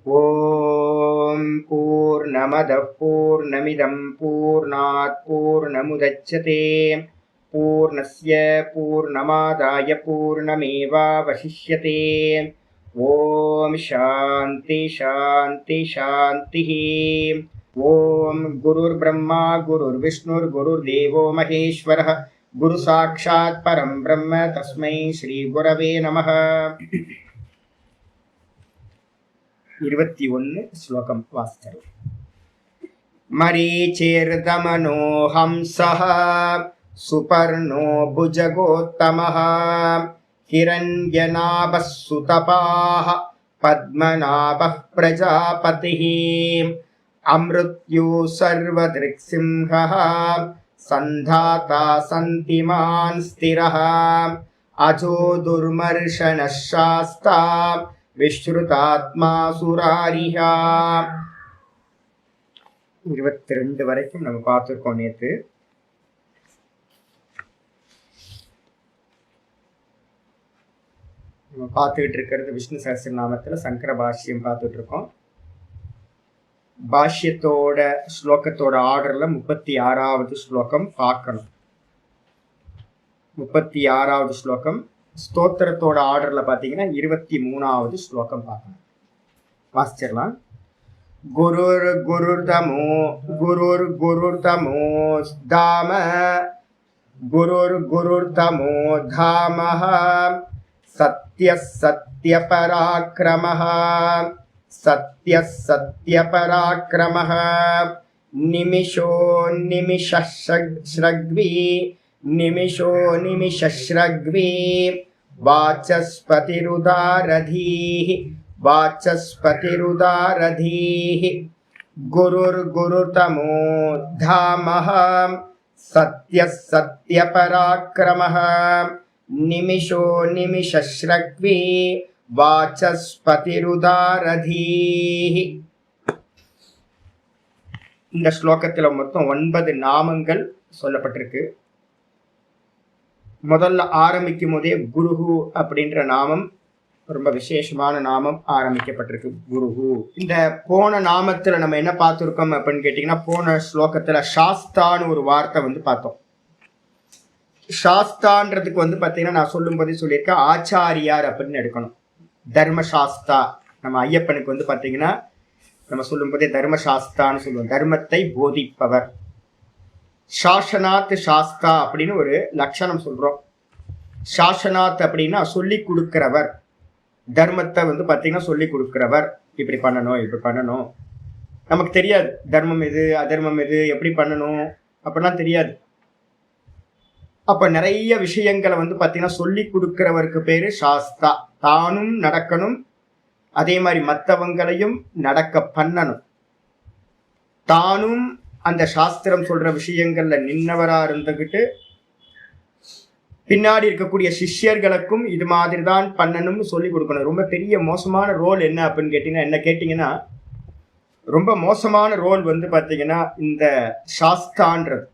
ஓம் பூர்ணமத பூர்ணமிதம் பூர்ணாத் பூர்ணமுதச்யதே பூர்ணஸ்ய பூர்ணமாதாய பூர்ணமேவாவசிஷ்யதே. ஓம் சாந்தி சாந்தி சாந்தி. ஓம் குருர் பிரம்மா குருர் விஷ்ணுர் குருர் தேவோ மகேஸ்வரः குரு சாட்சாத் பரம் பிரம்ம தஸ்மை ஸ்ரீ குரவே நமः. 21 ஸ்லோகம் வாசித்தரும். மரீச்சிர்தமனோ ஹம்சः சுபர்ணோ புஜகோத்தமः ஹிரண்யநாபः சுதபாः பத்மநாபः பிரஜாபதிः அம்ருத்யு சர்வதிருக்சிம்ஹः சந்தாதா சந்திமான் ஸ்திரः அஜோ துர்மர்ஷனः சாஸ்தா விஸ்ருதாத்மா சுராரிஹா. 22 வரைக்கும் நம்ம பார்த்துருக்கோம் நேற்று. நம்ம பார்த்துக்கிட்டு இருக்கிறது விஷ்ணு சஹஸ்ரநாமத்தில் சங்கர பாஷ்யம் பார்த்துட்டு இருக்கோம். பாஷ்யத்தோட ஸ்லோகத்தோட ஆர்டர்ல 36வது ஸ்லோகம் பார்க்கணும். 36வது ஸ்லோகம். ஸ்தோத்திரத்தோட ஆர்டர்ல பாத்தீங்கன்னா 23வது ஸ்லோகம் பார்க்கணும். வாசிச்சிடலாம். குருர் குருர் தமோ குருர் குருர் தமோ தாம குருர் குருர் தமோ தாமஹ சத்ய சத்ய பராக்கிரமஹ சத்ய சத்ய பராக்கிரமஹ நிமிஷோ நிமிஷஸ்ரக்வி நிமிஷோ நிமிஷஸ்ரக்வி வாசஸ்பதிருதாரதீஹி வாசஸ்பதிருதாரதீஹி குருர் குருர் தமோ தாமஹ சத்ய சத்ய பராக்கிரமஹ நிமிஷோ நிமிஷஸ்ரக்வி வாசஸ்பதிருதாரதீஹி. இந்த ஸ்லோகத்துல மொத்தம் 9 நாமங்கள் சொல்லப்பட்டிருக்கு. முதல்ல ஆரம்பிக்கும் போதே குருஹு அப்படின்ற நாமம், ரொம்ப விசேஷமான நாமம் ஆரம்பிக்கப்பட்டிருக்கு. குருஹு. இந்த போன நாமத்துல நம்ம என்ன பார்த்துருக்கோம் அப்படின்னு கேட்டீங்கன்னா, போன ஸ்லோகத்துல சாஸ்தான்னு ஒரு வார்த்தை பார்த்தோம். சாஸ்தான்றதுக்கு பாத்தீங்கன்னா நான் சொல்லும் போதே சொல்லியிருக்கேன், ஆச்சாரியார் அப்படின்னு எடுக்கணும். தர்மசாஸ்தா, நம்ம ஐயப்பனுக்கு பாத்தீங்கன்னா நம்ம சொல்லும் போதே தர்மசாஸ்தான்னு சொல்லுவோம், தர்மத்தை போதிப்பவர். சாசனாத் சாஸ்தா அப்படின்னு ஒரு லட்சணம் சொல்றோம். சாசனாத் அப்படின்னா சொல்லி கொடுக்கிறவர், தர்மத்தை பாத்தீங்கன்னா சொல்லி கொடுக்கிறவர். இப்படி பண்ணணும் இப்படி பண்ணணும். நமக்கு தெரியாது தர்மம் எது அதர்மம் எது எப்படி பண்ணணும் அப்படிலாம் தெரியாது. அப்ப நிறைய விஷயங்களை பாத்தீங்கன்னா சொல்லி கொடுக்கிறவருக்கு பேரு சாஸ்தா. தானும் நடக்கணும், அதே மாதிரி மற்றவங்களையும் நடக்க பண்ணணும். தானும் அந்த சாஸ்திரம் சொல்ற விஷயங்கள்ல நின்னவரா இருந்துகிட்டு பின்னாடி இருக்கக்கூடிய சிஷ்யர்களுக்கும் இது மாதிரி தான் பண்ணணும்னு சொல்லி கொடுக்கணும். ரொம்ப பெரிய மோசமான ரோல் என்ன அப்படின்னு கேட்டீங்கன்னா ரொம்ப மோசமான ரோல் பாத்தீங்கன்னா இந்த சாஸ்தான்றது.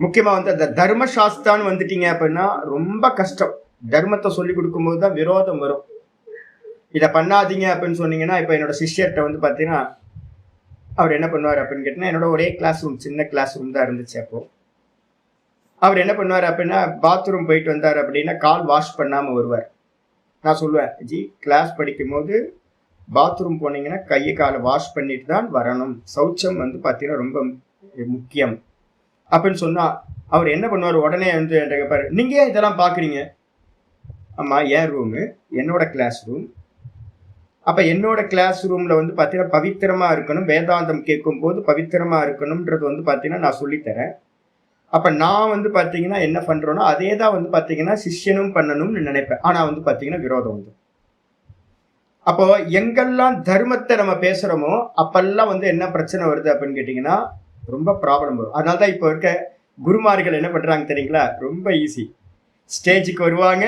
முக்கியமா அந்த தர்ம சாஸ்தான்னு வந்துட்டீங்க அப்படின்னா ரொம்ப கஷ்டம். தர்மத்தை சொல்லி கொடுக்கும்போது தான் விரோதம் வரும். இதை பண்ணாதீங்க அப்படின்னு சொன்னீங்கன்னா, இப்ப என்னோட சிஷ்யர்கிட்ட பாத்தீங்கன்னா அவர் என்ன பண்ணுவார் அப்படின்னு கேட்டீங்கன்னா, என்னோட ஒரே கிளாஸ் ரூம், சின்ன கிளாஸ் ரூம் தான் இருந்துச்சு. அப்போ அவர் என்ன பண்ணுவார் அப்படின்னா, பாத்ரூம் போயிட்டு வந்தார் அப்படின்னா கால் வாஷ் பண்ணாம வருவார். நான் சொல்லுவேன், ஜி கிளாஸ் படிக்கும் போது பாத்ரூம் போனீங்கன்னா கையை காலை வாஷ் பண்ணிட்டு தான் வரணும். சௌச்சம் பாத்தீங்கன்னா ரொம்ப முக்கியம் அப்படின்னு சொன்னா அவர் என்ன பண்ணுவார், உடனே என்கிட்ட கேட்பாரு, நீங்க ஏன் இதெல்லாம் பாக்குறீங்க? ஆமா, என் ரூமு, என்னோட கிளாஸ் ரூம். அப்ப என்னோட கிளாஸ் ரூம்ல பாத்தீங்கன்னா பவித்திரமா இருக்கணும். வேதாந்தம் கேட்கும் போது பவித்திரமா இருக்கணும்ன்றது பாத்தீங்கன்னா நான் சொல்லித்தரேன். அப்ப நான் பாத்தீங்கன்னா என்ன பண்றோம்னா அதே தான் பாத்தீங்கன்னா சிஷ்யனும் பண்ணணும்னு நினைப்பேன். ஆனா பாத்தீங்கன்னா விரோதம் அப்போ எங்கெல்லாம் தர்மத்தை நம்ம பேசுறோமோ அப்பெல்லாம் என்ன பிரச்சனை வருது அப்படின்னு கேட்டீங்கன்னா ரொம்ப ப்ராப்ளம் வரும். அதனால்தான் இப்போ இருக்க குருமார்கள் என்ன பண்றாங்க தெரியுங்களா, ரொம்ப ஈஸி. ஸ்டேஜுக்கு வருவாங்க,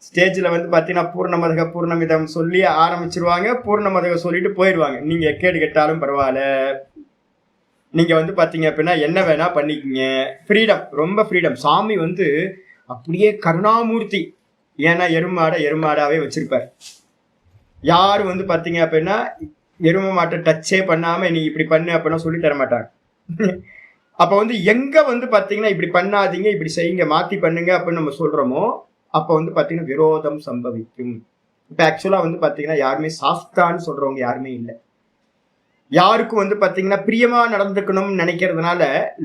ஸ்டேஜில் பார்த்தீங்கன்னா பூர்ணமதக பூர்ணமிதம் சொல்லி ஆரம்பிச்சிருவாங்க, பூர்ணமதக சொல்லிட்டு போயிடுவாங்க. நீங்கள் எக்கேடு கெட்டாலும் பரவாயில்ல, நீங்கள் பார்த்தீங்க அப்படின்னா என்ன வேணா பண்ணிக்கிங்க, ஃப்ரீடம், ரொம்ப ஃப்ரீடம். சாமி அப்படியே கருணாமூர்த்தி. ஏன்னா எருமாடாவே வச்சிருப்பார். யாரும் வந்து பாத்தீங்க அப்படின்னா எருமை மாட்டை டச்சே பண்ணாம நீ இப்படி பண்ணு அப்படின்னா சொல்லி தர மாட்டாங்க. அப்ப வந்து எங்க வந்து பாத்தீங்கன்னா இப்படி பண்ணாதீங்க, இப்படி செய்யுங்க, மாத்தி பண்ணுங்க அப்படின்னு நம்ம சொல்றோமோ அப்ப வந்து பாத்தீங்கன்னா விரோதம் சம்பவிக்கும். இப்ப ஆக்சுவலா வந்து பாத்தீங்கன்னா யாருமே சாஸ்தான்னு சொல்றவங்க யாருமே இல்லை. யாருக்கும் வந்து பாத்தீங்கன்னா பிரியமா நடந்துக்கணும்னு நினைக்கிறதுனால,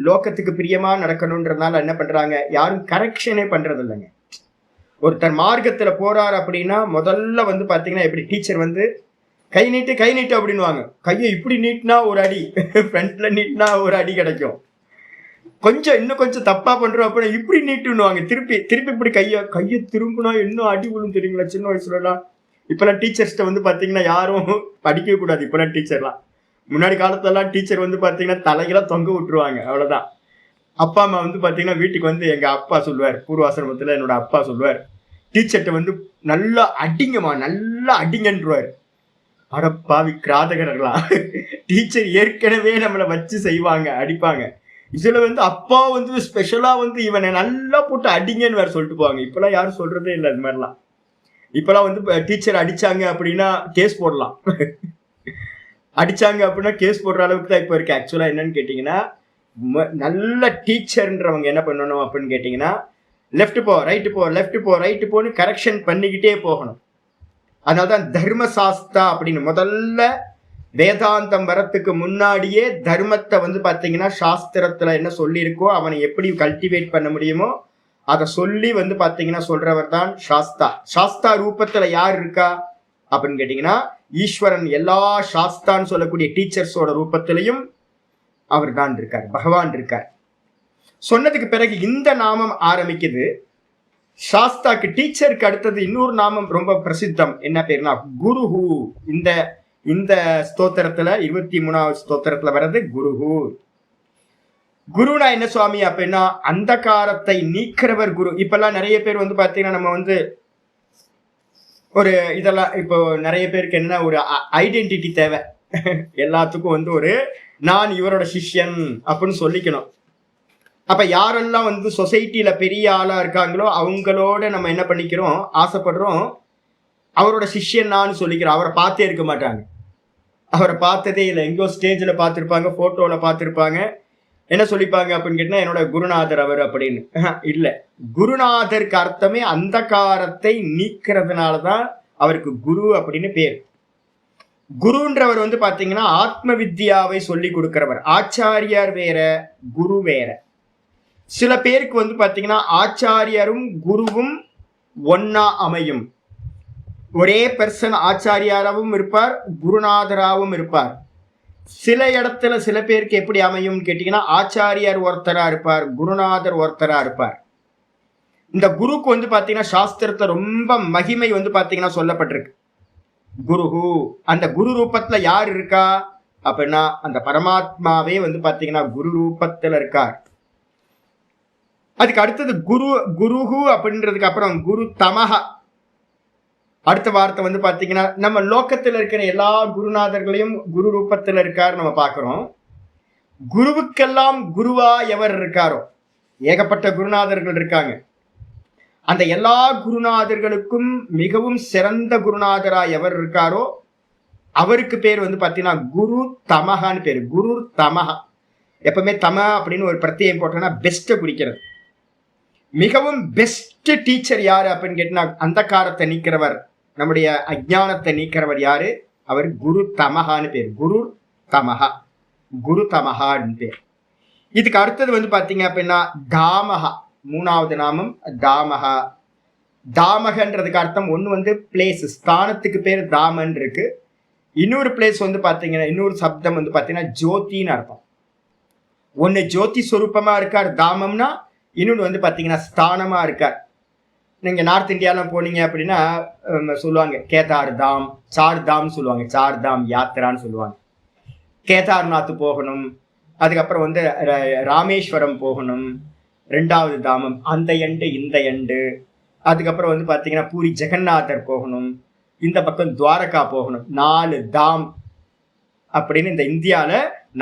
லோகத்துக்கு பிரியமா நடக்கணும்ன்றதுனால என்ன பண்றாங்க, யாரும் கரெக்ஷனே பண்றது இல்லைங்க. ஒருத்தர் மார்க்கத்துல போறாரு அப்படின்னா முதல்ல வந்து பாத்தீங்கன்னா எப்படி டீச்சர் வந்து கை நீட்டு அப்படின்னுவாங்க. கையை இப்படி நீட்டினா ஒரு அடி, ஃப்ரண்ட்ல நீட்டினா ஒரு அடி கிடைக்கும். இன்னும் கொஞ்சம் தப்பா பண்றோம் அப்படின்னா இப்படி நீட்டுன்னுவாங்க. திருப்பி இப்படி கையை திரும்பினா இன்னும் அடி விழும் தெரியுங்களா. சின்ன வயசுலலாம் இப்பெல்லாம் டீச்சர்ஸ்ட வந்து பாத்தீங்கன்னா யாரும் படிக்கவே கூடாது. இப்பெல்லாம் டீச்சர்லாம், முன்னாடி காலத்துலலாம் டீச்சர் வந்து பாத்தீங்கன்னா தலையெல்லாம் தொங்க விட்டுருவாங்க, அவ்வளவுதான். அப்பா அம்மா வந்து பாத்தீங்கன்னா வீட்டுக்கு வந்து எங்க அப்பா சொல்லுவார், பூர்வாசிரமத்துல என்னோட அப்பா சொல்லுவார், டீச்சர்கிட்ட வந்து நல்லா அடிங்கம்மா, நல்லா அடிங்கன்றுவார். அடப்பாவி கிராதகர்களா, டீச்சர் ஏற்கனவே நம்மளை வச்சு செய்வாங்க, அடிப்பாங்க. இதுல வந்து அப்பா வந்து ஸ்பெஷலா வந்து இவனை நல்லா போட்டு அடிங்கன்னு வேற சொல்லிட்டு போவாங்க. இப்பெல்லாம் யாரும் சொல்றதே இல்லை அது மாதிரிலாம். இப்பெல்லாம் வந்து டீச்சர் அடிச்சாங்க அப்படின்னா கேஸ் போடலாம். அடிச்சாங்க அப்படின்னா கேஸ் போடுற அளவுக்கு தான் இப்போ இருக்கு. ஆக்சுவலா என்னன்னு கேட்டீங்கன்னா, நல்ல டீச்சர்ன்றவங்க என்ன பண்ணணும் அப்படின்னு கேட்டீங்கன்னா, லெஃப்ட் போ ரைட்டு போன்னு கரெக்ஷன் பண்ணிக்கிட்டே போகணும். அதனால்தான் தர்மசாஸ்தா அப்படின்னு முதல்ல வேதாந்தம் வரத்துக்கு முன்னாடியே தர்மத்தை வந்து பாத்தீங்கன்னா சாஸ்திரத்துல என்ன சொல்லியிருக்கோ அவனை எப்படி கல்டிவேட் பண்ண முடியுமோ அதை சொல்லி வந்து பாத்தீங்கன்னா சொல்றவர் தான் சாஸ்தா. சாஸ்தா ரூபத்துல யார் இருக்கா அப்படின்னு கேட்டீங்கன்னா, ஈஸ்வரன் எல்லா சாஸ்தான்னு சொல்லக்கூடிய டீச்சர்ஸோட ரூபத்திலையும் அவர் தான் இருக்கார், பகவான் இருக்கார். சொன்னதுக்கு பிறகு இந்த நாமம் ஆரம்பிக்குது. சாஸ்தாக்கு டீச்சருக்கு அடுத்தது இன்னொரு நாமம் ரொம்ப பிரசித்தம். என்ன பேருனா குருஹு. இந்த ஸ்தோத்திரத்துல 23வது ஸ்தோத்திரத்துல வர்றது குருஹு. குருனா என்ன சுவாமி அப்படின்னா அந்தகாரத்தை நீக்கிறவர் குரு. இப்பெல்லாம் நிறைய பேர் வந்து பாத்தீங்கன்னா நம்ம வந்து ஒரு இதெல்லாம் இப்போ நிறைய பேருக்கு என்ன ஒரு ஐடென்டிட்டி தேவை. எல்லாத்துக்கும் வந்து ஒரு நான் இவரோட சிஷ்யன் அப்படின்னு சொல்லிக்கணும். அப்ப யாரெல்லாம் வந்து சொசைட்டில பெரிய ஆளா இருக்காங்களோ அவங்களோட நம்ம என்ன பண்ணிக்கிறோம், ஆசைப்படுறோம், அவரோட சிஷ்யன் நான் சொல்லிக்கிறோம். அவரை பார்த்தே இருக்க மாட்டாங்க, அவரை பார்த்ததே இல்லை. எங்கோ ஸ்டேஜில் பார்த்துருப்பாங்க, போட்டோல பார்த்துருப்பாங்க. என்ன சொல்லிப்பாங்க அப்படின்னு கேட்டா என்னோட குருநாதர் அவர் அப்படின்னு. இல்லை, குருநாதருக்கு அர்த்தமே அந்தகாரத்தை நீக்கிறதுனாலதான் அவருக்கு குரு அப்படின்னு பேர். குருன்றவர் வந்து பாத்தீங்கன்னா ஆத்ம வித்யாவை சொல்லி கொடுக்கிறவர். ஆச்சாரியார் வேற, குரு வேற. சில பேருக்கு வந்து பாத்தீங்கன்னா ஆச்சாரியரும் குருவும் ஒன்னா அமையும். ஒரே பர்சன் ஆச்சாரியாராவும் இருப்பார், குருநாதராகவும் இருப்பார். சில இடத்துல சில பேருக்கு எப்படி அமையும் கேட்டீங்கன்னா ஆச்சாரியார் ஒருத்தரா இருப்பார், குருநாதர் ஒருத்தரா இருப்பார். இந்த குருக்கு வந்து பாத்தீங்கன்னா சாஸ்திரத்தை ரொம்ப மகிமை வந்து பாத்தீங்கன்னா சொல்லப்பட்டிருக்கு. குருஹு, அந்த குரு ரூபத்துல யார் இருக்கா அப்படின்னா அந்த பரமாத்மாவே வந்து பாத்தீங்கன்னா குரு ரூபத்துல இருக்கார். அதுக்கு அடுத்தது குருஹு அப்படின்றதுக்கு அப்புறம் குரு தமஹ. அடுத்த வார்த்தை வந்து பாத்தீங்கன்னா நம்ம லோக்கத்துல இருக்கிற எல்லா குருநாதர்களையும் குரு ரூபத்துல இருக்காரு நம்ம பாக்குறோம். குருவுக்கெல்லாம் குருவா எவர் இருக்காரோ, ஏகப்பட்ட குருநாதர்கள் இருக்காங்க. அந்த எல்லா குருநாதர்களுக்கும் மிகவும் சிறந்த குருநாதரா எவர் இருக்காரோ அவருக்கு பேர் வந்து பாத்தீங்கன்னா குரு தமஹான்னு பேரு. குரு தமஹா. எப்பவுமே தம அப்படின்னு ஒரு பிரத்யேகம் போட்டோம்னா பெஸ்ட்டை குறிக்கிறது. மிகவும் பெஸ்ட் டீச்சர் யாரு அப்படின்னு கேட்டீங்கன்னா அந்தகாரத்தை நீக்கிறவர், நம்முடைய அஜ்ஞானத்தை நீக்கிறவர் யாரு, அவர் குரு தமஹான்னு பேர். குரு தமஹா, குரு தமஹான்னு பேர். இதுக்கு அடுத்தது வந்து பாத்தீங்க அப்படின்னா தாமஹா, மூணாவது நாமம் தாமஹா. தாமகன்றதுக்கு அர்த்தம் ஒண்ணு வந்து பிளேஸ், ஸ்தானத்துக்கு பேர் தாமன் இருக்கு. இன்னொரு பிளேஸ் வந்து பாத்தீங்கன்னா இன்னொரு சப்தம் வந்து பாத்தீங்கன்னா ஜோதின்னு அர்த்தம். ஒன்னு ஜோதி ஸ்வரூபமா இருக்கார் தாமம்னா, இன்னொன்று வந்து பாத்தீங்கன்னா ஸ்தானமா இருக்கார். நீங்க நார்த் இந்தியாலாம் போனீங்க அப்படின்னா சொல்லுவாங்க கேதார் தாம், சார் தாம் சொல்லுவாங்க, சார் தாம் யாத்திரான்னு சொல்லுவாங்க. கேதார்நாத் போகணும், அதுக்கப்புறம் வந்து ராமேஸ்வரம் போகணும், 2வது தாமம், அந்த எண்டு இந்த எண்டு. அதுக்கப்புறம் வந்து பாத்தீங்கன்னா பூரி ஜெகநாதர் போகணும், இந்த பக்கம் துவாரகா போகணும். 4 தாம் அப்படின்னு இந்த இந்தியால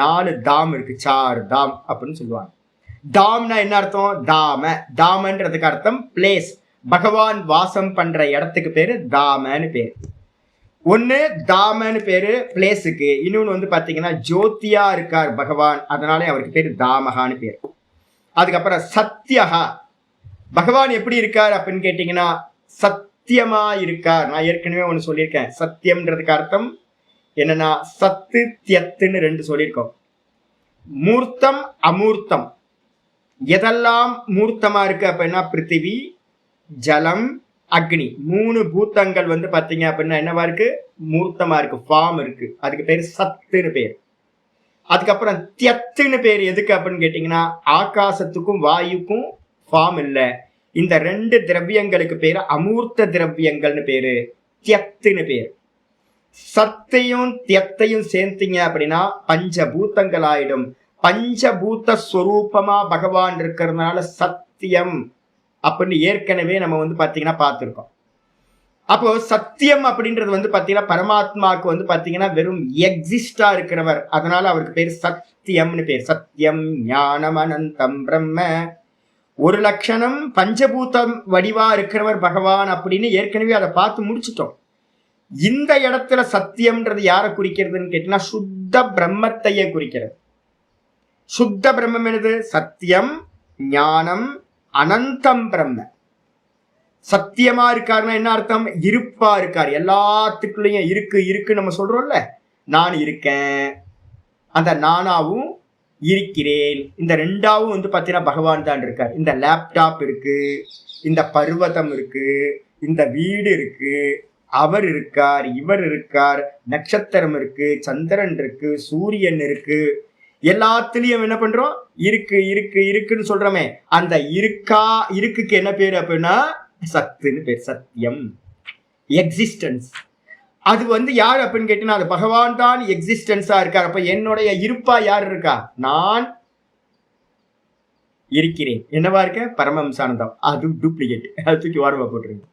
4 தாம் இருக்கு, சார் தாம் அப்படின்னு சொல்லுவாங்க. தாம்னா என்ன அர்த்தம், தாம. தாமன்றதுக்கு அர்த்தம் பிளேஸ், பகவான் வாசம் பண்ற இடத்துக்கு பேரு தாமன்னு பேர். ஒன்னு தாமன்னு பேரு பிளேஸுக்கு, இன்னொன்னு வந்து பாத்தீங்கன்னா ஜோதியா இருக்கார் பகவான், அதனாலே அவருக்கு பேரு தாமகான்னு பேரு. அதுக்கப்புறம் சத்யஹா, பகவான் எப்படி இருக்கார் அப்படின்னு கேட்டீங்கன்னா சத்தியமா இருக்கார். நான் ஏற்கனவே ஒண்ணு சொல்லியிருக்கேன், சத்தியம்ன்றதுக்கு அர்த்தம் என்னன்னா சத்து தியத்துன்னு ரெண்டு சொல்லியிருக்கோம். மூர்த்தம் அமூர்த்தம். எதெல்லாம் மூர்த்தமா இருக்கு அப்படின்னா பிருத்திவி, ஜலம், அக்னி, 3 பூத்தங்கள் வந்து பாத்தீங்க அப்படின்னா என்னவா இருக்கு, மூர்த்தமா இருக்கு, ஃபார்ம் இருக்கு, அதுக்கு பேரு சத்துன்னு பேர். அதுக்கப்புறம் தியத்துன்னு பேர் எதுக்கு அப்படின்னு கேட்டீங்கன்னா ஆகாசத்துக்கும் வாயுக்கும் ஃபார்ம் இல்லை, இந்த 2 திரவியங்களுக்கு பேரு அமூர்த்த திரவியங்கள்னு பேரு, தியத்துன்னு பேர். சத்தையும் தியத்தையும் சேர்த்தீங்க அப்படின்னா பஞ்சபூத்தங்கள் ஆயிடும். பஞ்சபூத்த ஸ்வரூபமா பகவான் இருக்கிறதுனால சத்தியம் அப்படின்னு ஏற்கனவே நம்ம வந்து பாத்தீங்கன்னா பார்த்திருக்கோம். அப்போ சத்தியம் அப்படின்றது வந்து பாத்தீங்கன்னா பரமாத்மாவுக்கு வந்து பாத்தீங்கன்னா வெறும் எக்ஸிஸ்டா இருக்கிறவர், அதனால அவருக்கு பேர் சத்தியம்னு பேர். சத்தியம் ஞானம் அனந்தம் பிரம்ம, ஒரு லட்சணம் பஞ்சபூதம் வடிவா இருக்கிறவர் பகவான் அப்படின்னு ஏற்கனவே அதை பார்த்து முடிச்சிட்டோம். இந்த இடத்துல சத்தியம்ன்றது யாரை குறிக்கிறதுன்னு கேட்டீங்கன்னா சுத்த பிரம்மத்தையே குறிக்கிறது. சுத்த பிரம்மம் என்னது, சத்தியம் ஞானம் அனந்தம் பிரம்ம. சத்தியமா இருக்காருன்னா என்ன அர்த்தம், இருப்பா இருக்கார், எல்லாத்துக்குள்ளயும் இருக்கு நம்ம சொல்றோம்ல, நான் இருக்கேன், அந்த நானாவும் இருக்கிறேன், இந்த 2ஆவும் வந்து பாத்தீங்கன்னா பகவான் தான் இருக்கார். இந்த லேப்டாப் இருக்கு, இந்த பர்வதம் இருக்கு, இந்த வீடு இருக்கு, அவர் இருக்கார், இவர் இருக்கார், நட்சத்திரம் இருக்கு, சந்திரன் இருக்கு, சூரியன் இருக்கு, எல்லாத்துலயும் என்ன பண்றோம், இருக்குன்னு சொல்றோமே, அந்த இருக்குக்கு என்ன பேரு அப்படின்னா சத்துன்னு பேர். சத்தியம் எக்ஸிஸ்டன்ஸ். அது வந்து யார் அப்படின்னு கேட்டீங்கன்னா அது பகவான் தான் எக்ஸிஸ்டன்ஸா இருக்கார். அப்ப என்னுடைய இருப்பா யார் இருக்கா, நான் இருக்கிறேன். என்னவா இருக்க, பரமஹம்சானந்தம், அது டூப்ளிகேட், அது தூக்கி ஓரமா போட்டுருங்க.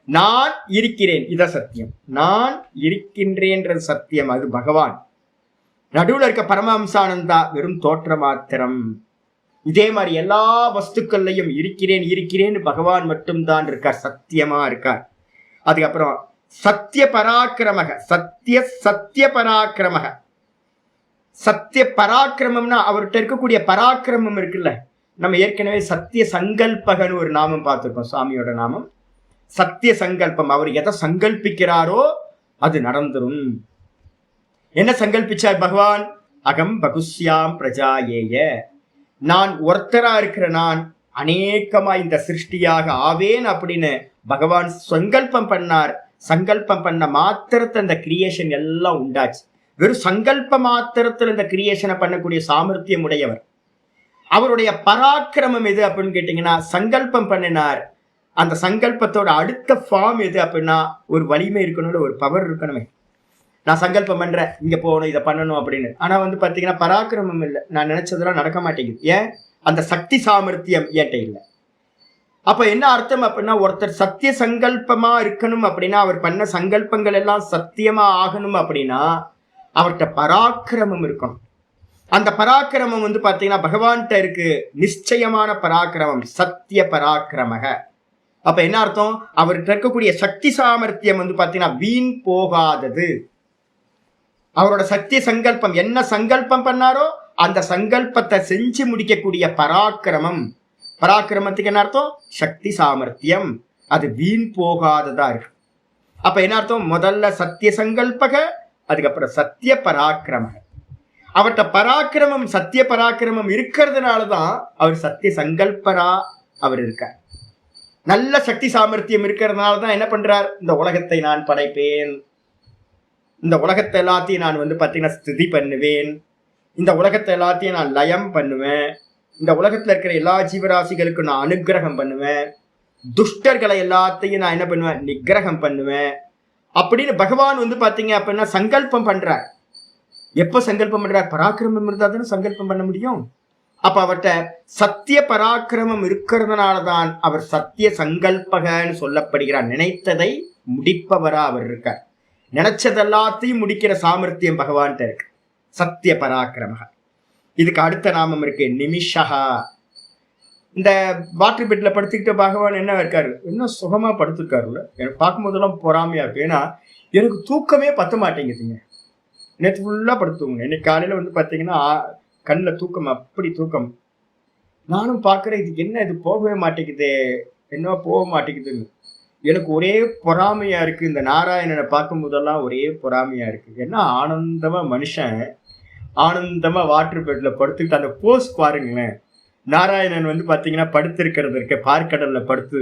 நான் இருக்கிறேன், இதான் சத்தியம். நான் இருக்கின்றேன்றது சத்தியம், அது பகவான். நடுவில் இருக்க பரமஹம்சானந்தா வெறும் தோற்ற மாத்திரம். இதே மாதிரி எல்லா வஸ்துக்கள்லையும் இருக்கிறேன்னு பகவான் மட்டும்தான் இருக்கார், சத்தியமா இருக்கார். அதுக்கப்புறம் சத்திய பராக்கிரமக, சத்திய பராக்கிரமக. சத்திய பராக்கிரமம்னா அவர்கிட்ட இருக்கக்கூடிய பராக்கிரமம் இருக்குல்ல, நம்ம ஏற்கனவே சத்திய சங்கல்பகன்னு ஒரு நாமம் பார்த்திருக்கோம், சாமியோட நாமம் சத்திய சங்கல்பம். அவர் எதை சங்கல்பிக்கிறாரோ அது நடந்துரும். என்ன சங்கல்பிச்சார் பகவான், அகம் பகுஸ்யாம் பிரஜாயேய, நான் ஒருத்தரா இருக்கிற நான் அநேகமா இந்த சிருஷ்டியாக ஆவேன் அப்படின்னு பகவான் சங்கல்பம் பண்ணார். சங்கல்பம் பண்ண மாத்திரத்தை இந்த கிரியேஷன் எல்லாம் உண்டாச்சு. வெறும் சங்கல்ப மாத்திரத்தில் இந்த கிரியேஷனை பண்ணக்கூடிய சாமர்த்தியம் உடையவர். அவருடைய பராக்கிரமம் எது அப்படின்னு கேட்டீங்கன்னா சங்கல்பம் பண்ணினார், அந்த சங்கல்பத்தோட அடுத்த ஃபார்ம் எது அப்படின்னா ஒரு வலிமை இருக்கணும், ஒரு பவர் இருக்கணுமே. நான் சங்கல்பம் பண்றேன் இங்க போகணும், இதை பண்ணணும் அப்படின்னு, ஆனா வந்து பாத்தீங்கன்னா பராக்கிரமம் இல்லை, நான் நினைச்சதெல்லாம் நடக்க மாட்டேங்குது. ஏன், அந்த சக்தி சாமர்த்தியம் ஏட்ட இல்லை. அப்ப என்ன அர்த்தம் அப்படின்னா ஒருத்தர் சத்திய சங்கல்பமா இருக்கணும் அப்படின்னா அவர் பண்ண சங்கல்பங்கள் எல்லாம் சத்தியமா ஆகணும் அப்படின்னா அவர்கிட்ட பராக்கிரமம் இருக்கணும். அந்த பராக்கிரமம் வந்து பாத்தீங்கன்னா பகவான்கிட்ட இருக்கு, நிச்சயமான பராக்கிரமம், சத்திய பராக்கிரமக. அப்ப என்ன அர்த்தம், அவர்கிட்ட இருக்கக்கூடிய சக்தி சாமர்த்தியம் வந்து பாத்தீங்கன்னா வீண் போகாதது. அவரோட சத்திய சங்கல்பம் என்ன சங்கல்பம் பண்ணாரோ அந்த சங்கல்பத்தை செஞ்சு முடிக்கக்கூடிய பராக்கிரமம். பராக்கிரமத்துக்கு என்ன அர்த்தம், சக்தி சாமர்த்தியம், அது வீண் போகாததா இருக்கு. அப்ப என்ன அர்த்தம், முதல்ல சத்திய சங்கல்பக, அதுக்கப்புறம் சத்திய பராக்கிரம. அவர்கிட்ட பராக்கிரமம் சத்திய பராக்கிரமம் இருக்கிறதுனாலதான் அவர் சத்திய சங்கல்பரா அவர் இருக்கார். நல்ல சக்தி சாமர்த்தியம் இருக்கிறதுனாலதான் என்ன பண்றார், இந்த உலகத்தை நான் படைப்பேன், இந்த உலகத்தை எல்லாத்தையும் நான் வந்து பார்த்தீங்கன்னா ஸ்திதி பண்ணுவேன், இந்த உலகத்தை எல்லாத்தையும் நான் லயம் பண்ணுவேன், இந்த உலகத்துல இருக்கிற எல்லா ஜீவராசிகளுக்கும் நான் அனுகிரகம் பண்ணுவேன், துஷ்டர்களை எல்லாத்தையும் நான் என்ன பண்ணுவேன், நிகிரகம் பண்ணுவேன் அப்படின்னு பகவான் வந்து பாத்தீங்க அப்படின்னா சங்கல்பம் பண்றார். எப்ப சங்கல்பம் பண்றார், பராக்கிரமம் இருந்தா தானே சங்கல்பம் பண்ண முடியும். அப்ப அவர்கிட்ட சத்திய பராக்கிரமம் இருக்கிறதுனாலதான் அவர் சத்திய சங்கல்பகன்னு சொல்லப்படுகிறார். நினைத்ததை முடிப்பவரா அவர் இருக்கார். நினைச்சதெல்லாத்தையும் முடிக்கிற சாமர்த்தியம் பகவான்கிட்ட இருக்கு, சத்திய பராக்கிரம. இதுக்கு அடுத்த நாமம் இருக்கு நிமிஷா. இந்த வாட்டர் பெட்ல படுத்துக்கிட்ட பகவான் என்ன இருக்காரு, என்ன சுகமா படுத்திருக்காருல்ல. எனக்கு பார்க்கும்போதெல்லாம் பொறாமையா இருக்கு. ஏன்னா எனக்கு தூக்கமே பத்த மாட்டேங்குதுங்க. நேற்று ஃபுல்லா படுத்துவங்க. இன்னைக்கு காலையில வந்து பாத்தீங்கன்னா கண்ணில் தூக்கம், அப்படி தூக்கம். நானும் பார்க்குறேன், இது என்ன, இது போகவே மாட்டேங்குது, என்ன போக மாட்டேங்குதுன்னு. எனக்கு ஒரே பொறாமையா இருக்கு. இந்த நாராயணனை பார்க்கும் போதெல்லாம் ஒரே பொறாமையா இருக்கு. ஏன்னா ஆனந்தமா மனுஷன் ஆனந்தமா வாட்டர் பெட்ல படுத்துக்கிட்டு அந்த போஸ் பாருங்களேன். நாராயணன் வந்து பாத்தீங்கன்னா படுத்திருக்கிறது இருக்க, பார்க்கடல்ல படுத்து,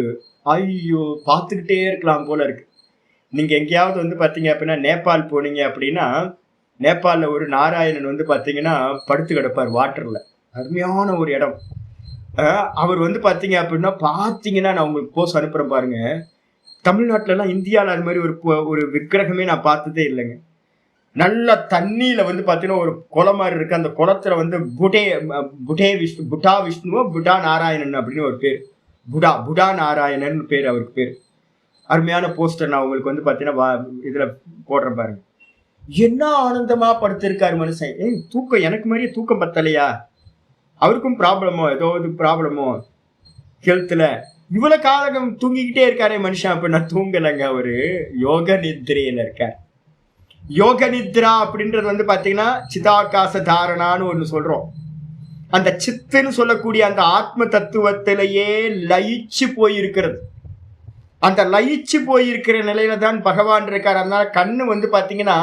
ஐயோ பார்த்துக்கிட்டே இருக்கலாம் போல இருக்கு. நீங்க எங்கேயாவது வந்து பாத்தீங்க அப்படின்னா நேபாள் போனீங்க அப்படின்னா, நேபாளில் ஒரு நாராயணன் வந்து பார்த்தீங்கன்னா படுத்து கிடப்பார் வாட்டரில். அருமையான ஒரு இடம். அவர் வந்து பார்த்தீங்க அப்படின்னா பார்த்தீங்கன்னா, நான் உங்களுக்கு போஸ் அனுப்புகிறேன் பாருங்க. தமிழ்நாட்டிலலாம் இந்தியாவில் அது மாதிரி ஒரு விக்கிரகமே நான் பார்த்ததே இல்லைங்க. நல்ல தண்ணியில் வந்து பார்த்தீங்கன்னா ஒரு குளம் மாதிரி இருக்கு. அந்த குளத்துல வந்து புடா விஷ்ணுவோ புடா நாராயணன் அப்படின்னு ஒரு பேர். புடா நாராயணன் பேர் அவருக்கு பேர். அருமையான போஸ்டர் நான் உங்களுக்கு வந்து பார்த்தீங்கன்னா இதில் போடுறேன் பாருங்க. என்ன ஆனந்தமா படுத்திருக்காரு மனுஷன். தூக்கம் எனக்கு மாதிரியே தூக்கம் பத்தலையா? அவருக்கும் ப்ராப்ளமோ, ஏதோ ஒரு ப்ராப்ளமோ ஹெல்த்ல. இவ்வளவு காலம் தூங்கிக்கிட்டே இருக்காரே மனுஷன். அப்ப நான் தூங்கலைங்க, அவரு யோக நித்ரையில இருக்கார். யோக நித்ரா அப்படின்றது வந்து பாத்தீங்கன்னா சிதாகாச தாரணான்னு ஒண்ணு சொல்றோம். அந்த சித்துன்னு சொல்லக்கூடிய அந்த ஆத்ம தத்துவத்திலேயே லயிச்சு போயிருக்கிறது. அந்த லயிச்சு போயிருக்கிற நிலையில தான் பகவான் இருக்கார். அதனால கண்ணு வந்து பாத்தீங்கன்னா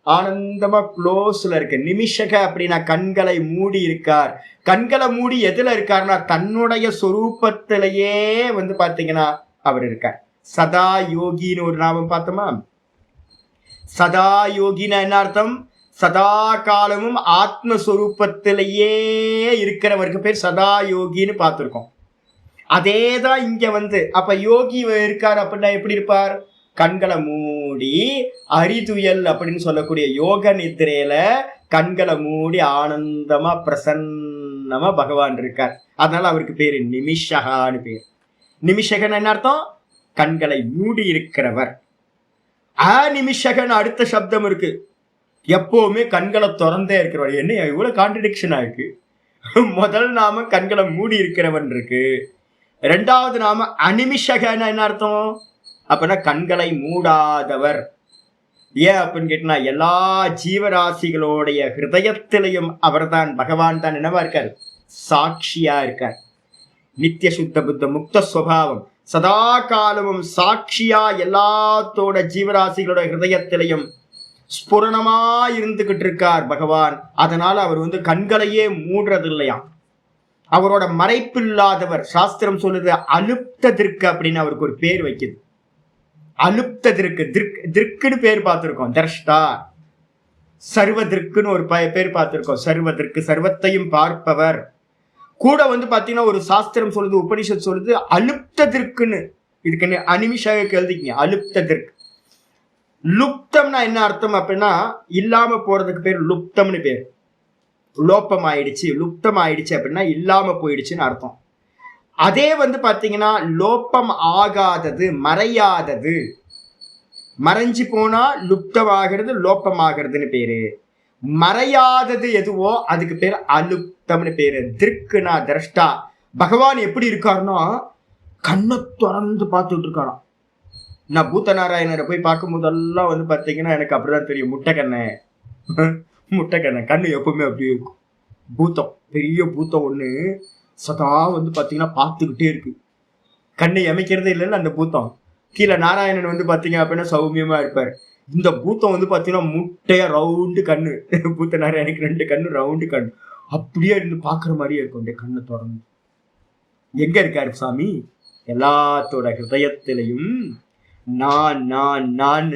ஆனந்தமா க்ளோஸ்ல இருக்கு. நிமிஷக அப்படின்னா கண்களை மூடி இருக்கார். கண்களை மூடி எதுல இருக்காருன்னா தன்னுடைய சொரூபத்திலேயே வந்து பாத்தீங்கன்னா அவர் இருக்கார். சதா யோகின்னு ஒரு நாமம் பார்த்தோமா? சதா யோகினா என்ன அர்த்தம்? சதா காலமும் ஆத்மஸ்வரூபத்திலேயே இருக்கிறவருக்கு பேர் சதா யோகின்னு பார்த்திருக்கோம். அதேதான் இங்க வந்து அப்ப யோகி இருக்கார் அப்படின்னா எப்படி இருப்பார்? கண்களை மூடி அரிதுயல் அப்படின்னு சொல்லக்கூடிய யோக நித்திரையில கண்களை மூடி ஆனந்தமா பிரசன்னமா பகவான் இருக்கார். அதனால அவருக்கு பேரு நிமிஷகான்னு பேர். நிமிஷகன் என்ன அர்த்தம்? கண்களை மூடி இருக்கிறவர். அநிமிஷகன் அடுத்த சப்தம் இருக்கு. எப்பவுமே கண்களை திறந்தே இருக்கிறவர். என்ன இவ்வளவு கான்ட்ரடிக்ஷனா இருக்கு? முதல் நாம கண்களை மூடி இருக்கிறவன் இருக்கு. ரெண்டாவது நாம அநிமிஷகன் என்ன அர்த்தம்? அப்படின்னா கண்களை மூடாதவர். ஏன் அப்படின்னு கேட்டா எல்லா ஜீவராசிகளுடைய ஹிருதயத்திலையும் அவர் தான், பகவான் தான் என்னவா இருக்கார்? சாட்சியா இருக்கார். நித்திய சுத்த புத்த முக்த சுவாவம், சதா காலமும் சாட்சியா எல்லாத்தோட ஜீவராசிகளோட ஹிருதயத்திலையும் ஸ்புரணமா இருந்துகிட்டு இருக்கார் பகவான். அதனால அவர் வந்து கண்களையே மூடுறது இல்லையா. அவரோட மறைப்பு இல்லாதவர். சாஸ்திரம் சொல்லுது அலுப்ததிற்கு அப்படின்னு அவருக்கு ஒரு பேர் வைக்குது. அலுப்ததிற்கு, திருக்குன்னு பேர் பார்த்திருக்கோம். தர்ஷ்டா. சர்வதிற்குன்னு ஒரு பேர் பார்த்திருக்கோம். சர்வதிற்கு, சர்வத்தையும் பார்ப்பவர். கூட வந்து பாத்தீங்கன்னா ஒரு சாஸ்திரம் சொல்லுது, உபனிஷத் சொல்லுது அலுப்ததிற்குன்னு. இதுக்கு அனிமிஷாக எழுதிக்கங்க, அலுப்ததிற்கு. லுப்தம்னா என்ன அர்த்தம் அப்படின்னா இல்லாம போறதுக்கு பேர் லுப்தம்னு பேர். லோப்பம் ஆயிடுச்சு, லுப்தம் ஆயிடுச்சு அப்படின்னா இல்லாம போயிடுச்சுன்னு அர்த்தம். அதே வந்து பாத்தீங்கன்னா லோப்பம் ஆகாதது, மறையாதது. மறைஞ்சு போனா லுப்தம் ஆகிறது, லோப்பம் ஆகிறதுன்னு பேரு. மறையாதது எதுவோ அதுக்கு பேர் அலுப்தம்னு பேரு. திருக்குனா திரஷ்டா. பகவான் எப்படி இருக்காருன்னா கண்ணை திறந்து பார்த்துட்டு இருக்காராம். நான் பூத்த நாராயணரை போய் பார்க்கும் போதெல்லாம் வந்து பாத்தீங்கன்னா எனக்கு அப்படிதான் தெரியும். முட்டைக்கண்ணை முட்டைக்கண்ணை கண்ணு எப்பவுமே அப்படியே இருக்கும். பூத்தம், பெரிய பூத்தம் ஒண்ணு சதா வந்து பாத்தீங்கன்னா பார்த்துக்கிட்டே இருக்கு. கண்ணை எமைக்கிறதே இல்லைன்னு அந்த பூத்தம். கீழே நாராயணன் வந்து பாத்தீங்க அப்படின்னா சௌமியமா இருப்பாரு. இந்த பூத்தம் வந்து பாத்தீங்கன்னா முட்டையா ரவுண்டு கண்ணு. பூத்த நாராயணனுக்கு 2 கண்ணு, ரவுண்டு கண்ணு. அப்படியே இருந்து பாக்குற மாதிரியே இருக்கும். அப்படியே கண்ணை திறந்து எங்க இருக்காரு சாமி? எல்லாத்தோட ஹிருதயத்திலையும் நான் நான் நான்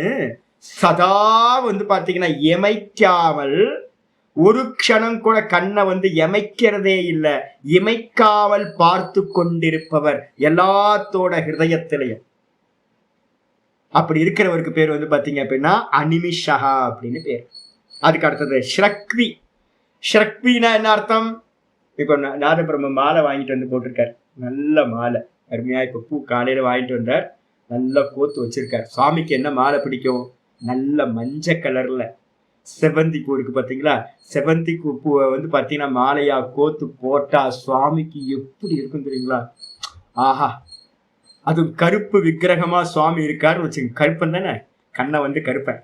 சதா வந்து பாத்தீங்கன்னா எமைக்காமல், ஒரு க்ஷணம் கூட கண்ணை வந்து எமைக்கிறதே இல்லை, இமைக்காமல் பார்த்து கொண்டிருப்பவர் எல்லாத்தோட ஹிருதயத்திலையும். அப்படி இருக்கிறவருக்கு பேர் வந்து பாத்தீங்க அப்படின்னா அனிமிஷகா அப்படின்னு பேர். அதுக்கு அடுத்தது ஸ்ரக்வி. ஸ்ரக்வினா என்ன அர்த்தம்? இப்போ நாதபிரம்ம மாலை வாங்கிட்டு வந்து போட்டிருக்காரு. நல்ல மாலை, அருமையா. இப்போ பூ காலையில வாங்கிட்டு வந்தார், நல்லா கோத்து வச்சிருக்காரு. சுவாமிக்கு என்ன மாலை பிடிக்கும்? நல்ல மஞ்சள் கலர்ல செவந்தி பூ இருக்கு பாத்தீங்களா, செவந்தி பூவை வந்து பாத்தீங்கன்னா மாலையா கோத்து போட்டா சுவாமிக்கு எப்படி இருக்கும் தெரியுங்களா? ஆஹா, அது கருப்பு விக்கிரகமா சுவாமி இருக்காருன்னு வச்சுங்க. கருப்பன் தானே, கண்ணை வந்து கருப்பன்.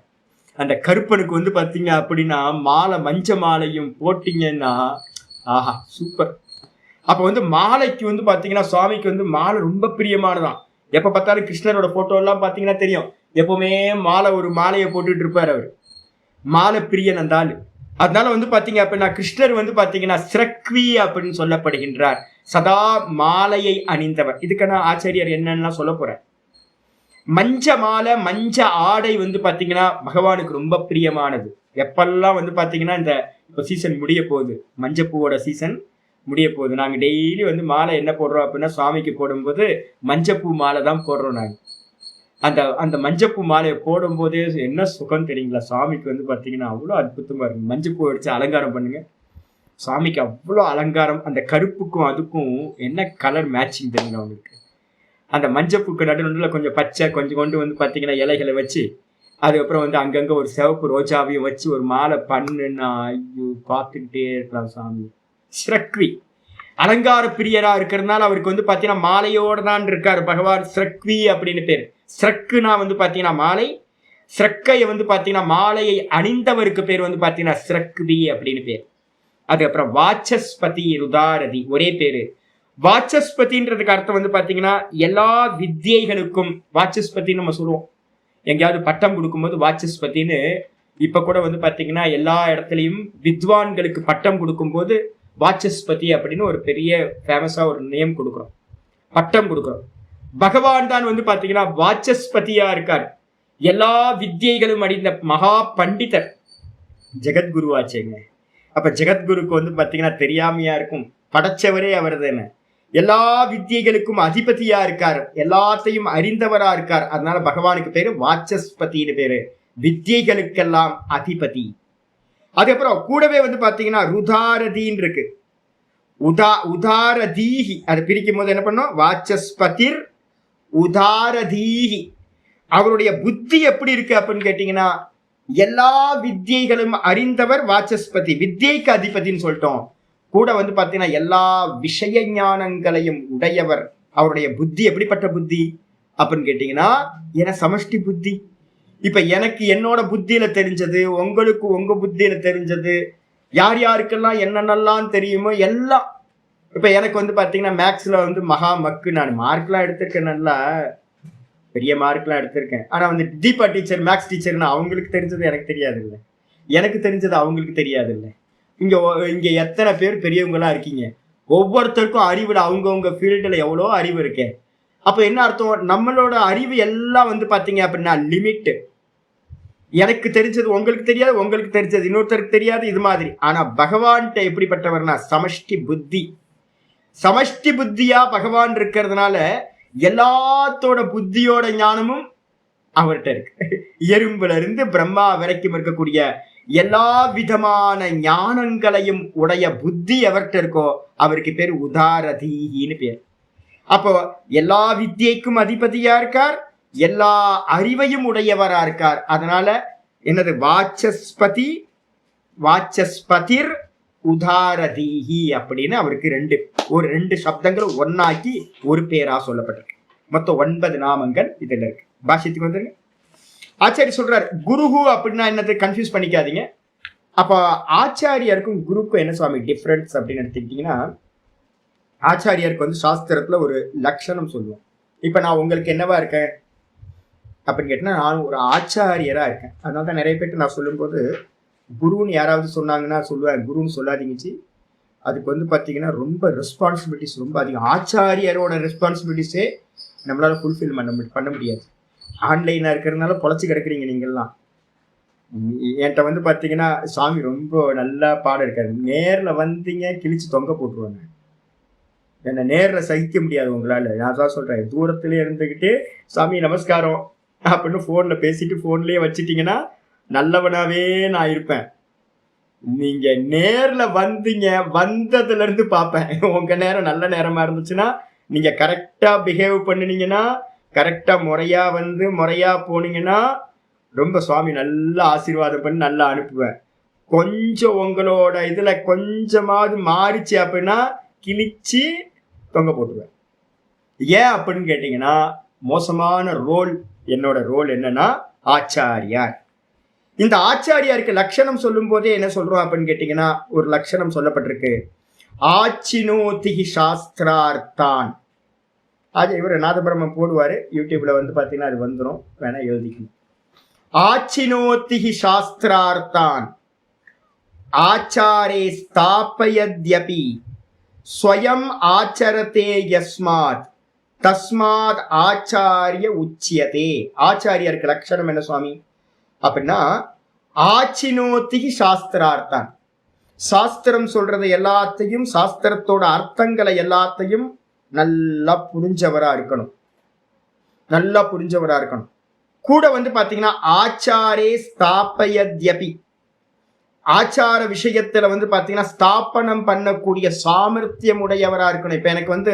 அந்த கருப்பனுக்கு வந்து பாத்தீங்க அப்படின்னா மாலை, மஞ்ச மாலையும் போட்டீங்கன்னா ஆஹா சூப்பர். அப்ப வந்து மாலைக்கு வந்து பாத்தீங்கன்னா சுவாமிக்கு வந்து மாலை ரொம்ப பிரியமானதான். எப்ப பார்த்தாலும் கிருஷ்ணரோட போட்டோ எல்லாம் பாத்தீங்கன்னா தெரியும், எப்பவுமே மாலை, ஒரு மாலையை போட்டுட்டு இருப்பாரு அவர். மாலை பிரியன் அந்த ஆளு. அதனால வந்து பாத்தீங்க அப்படின்னா கிருஷ்ணர் வந்து பாத்தீங்கன்னா சிரக்வி அப்படின்னு சொல்லப்படுகின்றார், சதா மாலையை அணிந்தவர். இதுக்கான ஆச்சாரியர் என்னன்னா சொல்ல போறேன். மஞ்ச மாலை, மஞ்ச ஆடை வந்து பாத்தீங்கன்னா பகவானுக்கு ரொம்ப பிரியமானது. எப்பெல்லாம் வந்து பாத்தீங்கன்னா இந்த இப்போ சீசன் முடிய போகுது, மஞ்சப்பூவோட சீசன் முடிய போகுது. நாங்க டெய்லி வந்து மாலை என்ன போடுறோம் அப்படின்னா சுவாமிக்கு போடும்போது மஞ்சப்பூ மாலை தான் போடுறோம் நாங்க. அந்த அந்த மஞ்சப்பூ மாலையை போடும் போதே என்ன சுகம் தெரியுங்களா? சுவாமிக்கு வந்து பாத்தீங்கன்னா அவ்வளோ அற்புதமா இருக்கும். மஞ்சப்பூ அடிச்சு அலங்காரம் பண்ணுங்க, சுவாமிக்கு அவ்வளோ அலங்காரம். அந்த கருப்புக்கும் அதுக்கும் என்ன கலர் மேட்சிங் தெரியுங்களா உங்களுக்கு? அந்த மஞ்சப்பூக்கு நடுநடுவில் கொஞ்சம் பச்சை கொஞ்சம் கொண்டு வந்து பார்த்தீங்கன்னா இலைகளை வச்சு, அதுக்கப்புறம் வந்து அங்கங்கே ஒரு சிவப்பு ரோஜாவையும் வச்சு ஒரு மாலை பண்ணுன்னா ஐயோ பார்த்துக்கிட்டே இருக்கலாம் சாமி. ஸ்ரக்வி அலங்கார பிரியரா இருக்கிறதுனால அவருக்கு வந்து பார்த்தீங்கன்னா மாலையோடு தான் இருக்கார் பகவான். ஸ்ரக்வி அப்படின்னு பேர். ஸ்ரக்குனா வந்து பார்த்தீங்கன்னா மாலை, ஸ்ரக்கையை வந்து பார்த்தீங்கன்னா மாலையை அணிந்தவருக்கு பேர் வந்து பார்த்தீங்கன்னா ஸ்ரக்வி அப்படின்னு பேர். அதுக்கப்புறம் வாச்சஸ்பதி ருதாரதி ஒரே பேரு. வாச்சஸ்பதின்றதுக்கு அர்த்தம் வந்து பாத்தீங்கன்னா எல்லா வித்தியைகளுக்கும் வாச்சஸ்பதி நம்ம சொல்லுவோம். எங்கேயாவது பட்டம் கொடுக்கும்போது வாச்சஸ்பதினு, இப்ப கூட வந்து பாத்தீங்கன்னா எல்லா இடத்துலையும் வித்வான்களுக்கு பட்டம் கொடுக்கும்போது வாச்சஸ்பதி அப்படின்னு ஒரு பெரிய ஃபேமஸா ஒரு நேம் கொடுக்குறோம், பட்டம் கொடுக்குறோம். பகவான் தான் வந்து பாத்தீங்கன்னா வாச்சஸ்பதியா இருக்கார், எல்லா வித்தியைகளும் அடிந்த மகா பண்டிதர், ஜெகத்குருவாச்சேங்க. அப்ப ஜெகத்குருக்கு வந்து பாத்தீங்கன்னா தெரியாமையா இருக்கும், படைச்சவரே அவர் தானே. எல்லா வித்தியைகளுக்கும் அதிபதியா இருக்கார், எல்லாத்தையும் அறிந்தவரா இருக்கார். அதனால பகவானுக்கு பேரு வாச்சஸ்பதினு பேரு, வித்தியைகளுக்கெல்லாம் அதிபதி. அதுக்கப்புறம் கூடவே வந்து பாத்தீங்கன்னா ருதாரதின்னு இருக்கு. உதாரதீஹி அதை பிரிக்கும் போது என்ன பண்ணோம்? வாச்சஸ்பதிர் உதாரதீஹி. அவருடைய புத்தி எப்படி இருக்கு அப்படின்னு கேட்டீங்கன்னா எல்லா வித்தியைகளும் அறிந்தவர் வாச்சஸ்பதி, வித்தியைக்கு அதிபதினு சொல்லிட்டோம். கூட வந்து பாத்தீங்கன்னா எல்லா விஷய ஞானங்களையும் உடையவர். அவருடைய புத்தி எப்படிப்பட்ட புத்தி அப்படின்னு கேட்டீங்கன்னா என சமஷ்டி புத்தி. இப்ப எனக்கு என்னோட புத்தியில தெரிஞ்சது, உங்களுக்கு உங்க புத்தியில தெரிஞ்சது, யார் யாருக்கெல்லாம் என்னென்னலாம் தெரியுமோ எல்லாம். இப்ப எனக்கு வந்து பாத்தீங்கன்னா மேக்ஸ்ல வந்து மகா மக்கு, நான் மார்க்லாம் எடுத்திருக்கேன், நல்லா பெரிய மார்க்லாம் எடுத்திருக்கேன். ஆனா வந்து தீபா டீச்சர் மேக்ஸ் டீச்சர்னா அவங்களுக்கு தெரிஞ்சது எனக்கு தெரியாது இல்லை, எனக்கு தெரிஞ்சது அவங்களுக்கு தெரியாது இல்லை. இங்க எத்தனை பேர் பெரியவங்களா இருக்கீங்க, ஒவ்வொருத்தருக்கும் அறிவுல அவங்கவுங்க ஃபீல்டுல எவ்வளோ அறிவு இருக்கு. அப்ப என்ன அர்த்தம்? நம்மளோட அறிவு எல்லாம் வந்து பாத்தீங்க அப்படின்னா லிமிட். எனக்கு தெரிஞ்சது உங்களுக்கு தெரியாது, உங்களுக்கு தெரிஞ்சது இன்னொருத்தருக்கு தெரியாது, இது மாதிரி. ஆனா பகவான்கிட்ட எப்படிப்பட்டவர்னா சமஷ்டி புத்தி. சமஷ்டி புத்தியா பகவான் இருக்கிறதுனால எல்லாத்தோட புத்தியோட ஞானமும் அவர்கிட்ட இருக்கு. எறும்புல இருந்து பிரம்மா வரைக்கும் இருக்கக்கூடிய எல்லா விதமான ஞானங்களையும் உடைய புத்தி எவர்கிட்ட இருக்கோ அவருக்கு பேர் உதாரதீன்னு பேர். அப்போ எல்லா வித்தியைக்கும் அதிபதியா இருக்கார், எல்லா அறிவையும் உடையவரா இருக்கார். அதனால என்னது? வாச்சஸ்பதி, வாச்சஸ்பதிர் உதாரதீஹி அப்படின்னு அவருக்கு ரெண்டு சப்தங்கள் ஒன்னாக்கி ஒரு பேரா சொல்லப்பட்டிருக்கு. மொத்தம் 9 நாமங்கள் இதுல இருக்கு. பாஷ்யத்துக்கு வந்துருங்க. ஆச்சாரி சொல்றாரு குருஹு அப்படின்னா என்னது, கன்ஃபியூஸ் பண்ணிக்காதீங்க. அப்ப ஆச்சாரியருக்கும் குருக்கும் என்ன சுவாமி டிஃபரன்ஸ் அப்படின்னு எடுத்துக்கிட்டீங்கன்னா, ஆச்சாரியருக்கு வந்து சாஸ்திரத்துல ஒரு லட்சணம் சொல்லுவோம். இப்ப நான் உங்களுக்கு என்னவா இருக்கேன் அப்படின்னு கேட்டீங்கன்னா, நான் ஒரு ஆச்சாரியரா இருக்கேன். அதனால தான் நிறைய பேருக்கு நான் சொல்லும்போது குருன்னு யாராவது சொன்னாங்கன்னா சொல்லுவேன், குருன்னு சொல்லாதீங்கச்சு, அதுக்கு வந்து பார்த்தீங்கன்னா ரொம்ப ரெஸ்பான்சிபிலிட்டிஸ் ரொம்ப அதிகம். ஆச்சாரியரோட ரெஸ்பான்சிபிலிட்டிஸே நம்மளால ஃபுல்ஃபில் பண்ண முடியாது. ஆன்லைனாக இருக்கிறதுனால பொழைச்சி கிடக்குறீங்க நீங்கள்லாம். என்கிட்ட வந்து பார்த்தீங்கன்னா சாமி ரொம்ப நல்லா பாடம் இருக்காரு, நேரில் வந்தீங்க கிழிச்சு தொங்க போட்டுருவாங்க. என்னை நேரில் சகிக்க முடியாது உங்களால். நான் தான் சொல்கிறேன், தூரத்துலேயே இருந்துக்கிட்டு சாமி நமஸ்காரம் அப்படின்னு ஃபோனில் பேசிட்டு ஃபோன்லேயே வச்சுட்டிங்கன்னா நல்லவனாவே நான் இருப்பேன். நீங்கள் நேரில் வந்தீங்க, வந்ததுலேருந்து பார்ப்பேன். உங்கள் நேரம் நல்ல நேரமாக இருந்துச்சுன்னா நீங்கள் கரெக்டாக பிஹேவ் பண்ணினீங்கன்னா, கரெக்டாக முறையாக வந்து முறையாக போனீங்கன்னா ரொம்ப சுவாமி நல்லா ஆசீர்வாதம் பண்ணி நல்லா அனுப்புவேன். கொஞ்சம் உங்களோட இதுல கொஞ்சமாவது மாறிச்சு அப்படின்னா கிழிச்சு தொங்க போட்டுருவேன். ஏன் அப்படின்னு கேட்டீங்கன்னா, மோசமான ரோல். என்னோட ரோல் என்னன்னா ஆச்சாரியார். இந்த ஆச்சாரியாருக்கு லட்சணம் சொல்லும் போதே என்ன சொல்றோம் அப்படின்னு கேட்டீங்கன்னா, ஒரு லட்சணம் சொல்லப்பட்டிருக்கு. ஆச்சினோதிகி சாஸ்திரார்த்தான். அது இவர் நாதபிரம்மன் போடுவாரு, யூடியூப்ல வந்து பாத்தீங்கன்னா அது வந்துடும், வேணா எழுதிக்கணும். ஆச்சினோதிகி சாஸ்திரார்த்தான் ஆச்சாரே ஸ்தாபயத்யபி ஸ்வயம் ஆச்சரதே யஸ்மாத் தஸ்மாத் ஆச்சாரிய உச்சியதே. ஆச்சாரியருக்கு லட்சணம் என்ன சுவாமி அப்படின்னா, ஆச்சினோதிகி சாஸ்திரார்த்தான். சாஸ்திரம் சொல்றது எல்லாத்தையும், சாஸ்திரத்தோட அர்த்தங்களை எல்லாத்தையும் நல்லா புரிஞ்சவரா இருக்கணும். நல்லா புரிஞ்சவரா இருக்கணும். கூட வந்து பாத்தீங்கன்னா ஆச்சாரே ஸ்தாபயத்யபி, ஆச்சார விஷயத்துல வந்து பாத்தீங்கன்னா ஸ்தாபனம் பண்ணக்கூடிய சாமர்த்தியம் உடையவரா இருக்கணும். இப்ப எனக்கு வந்து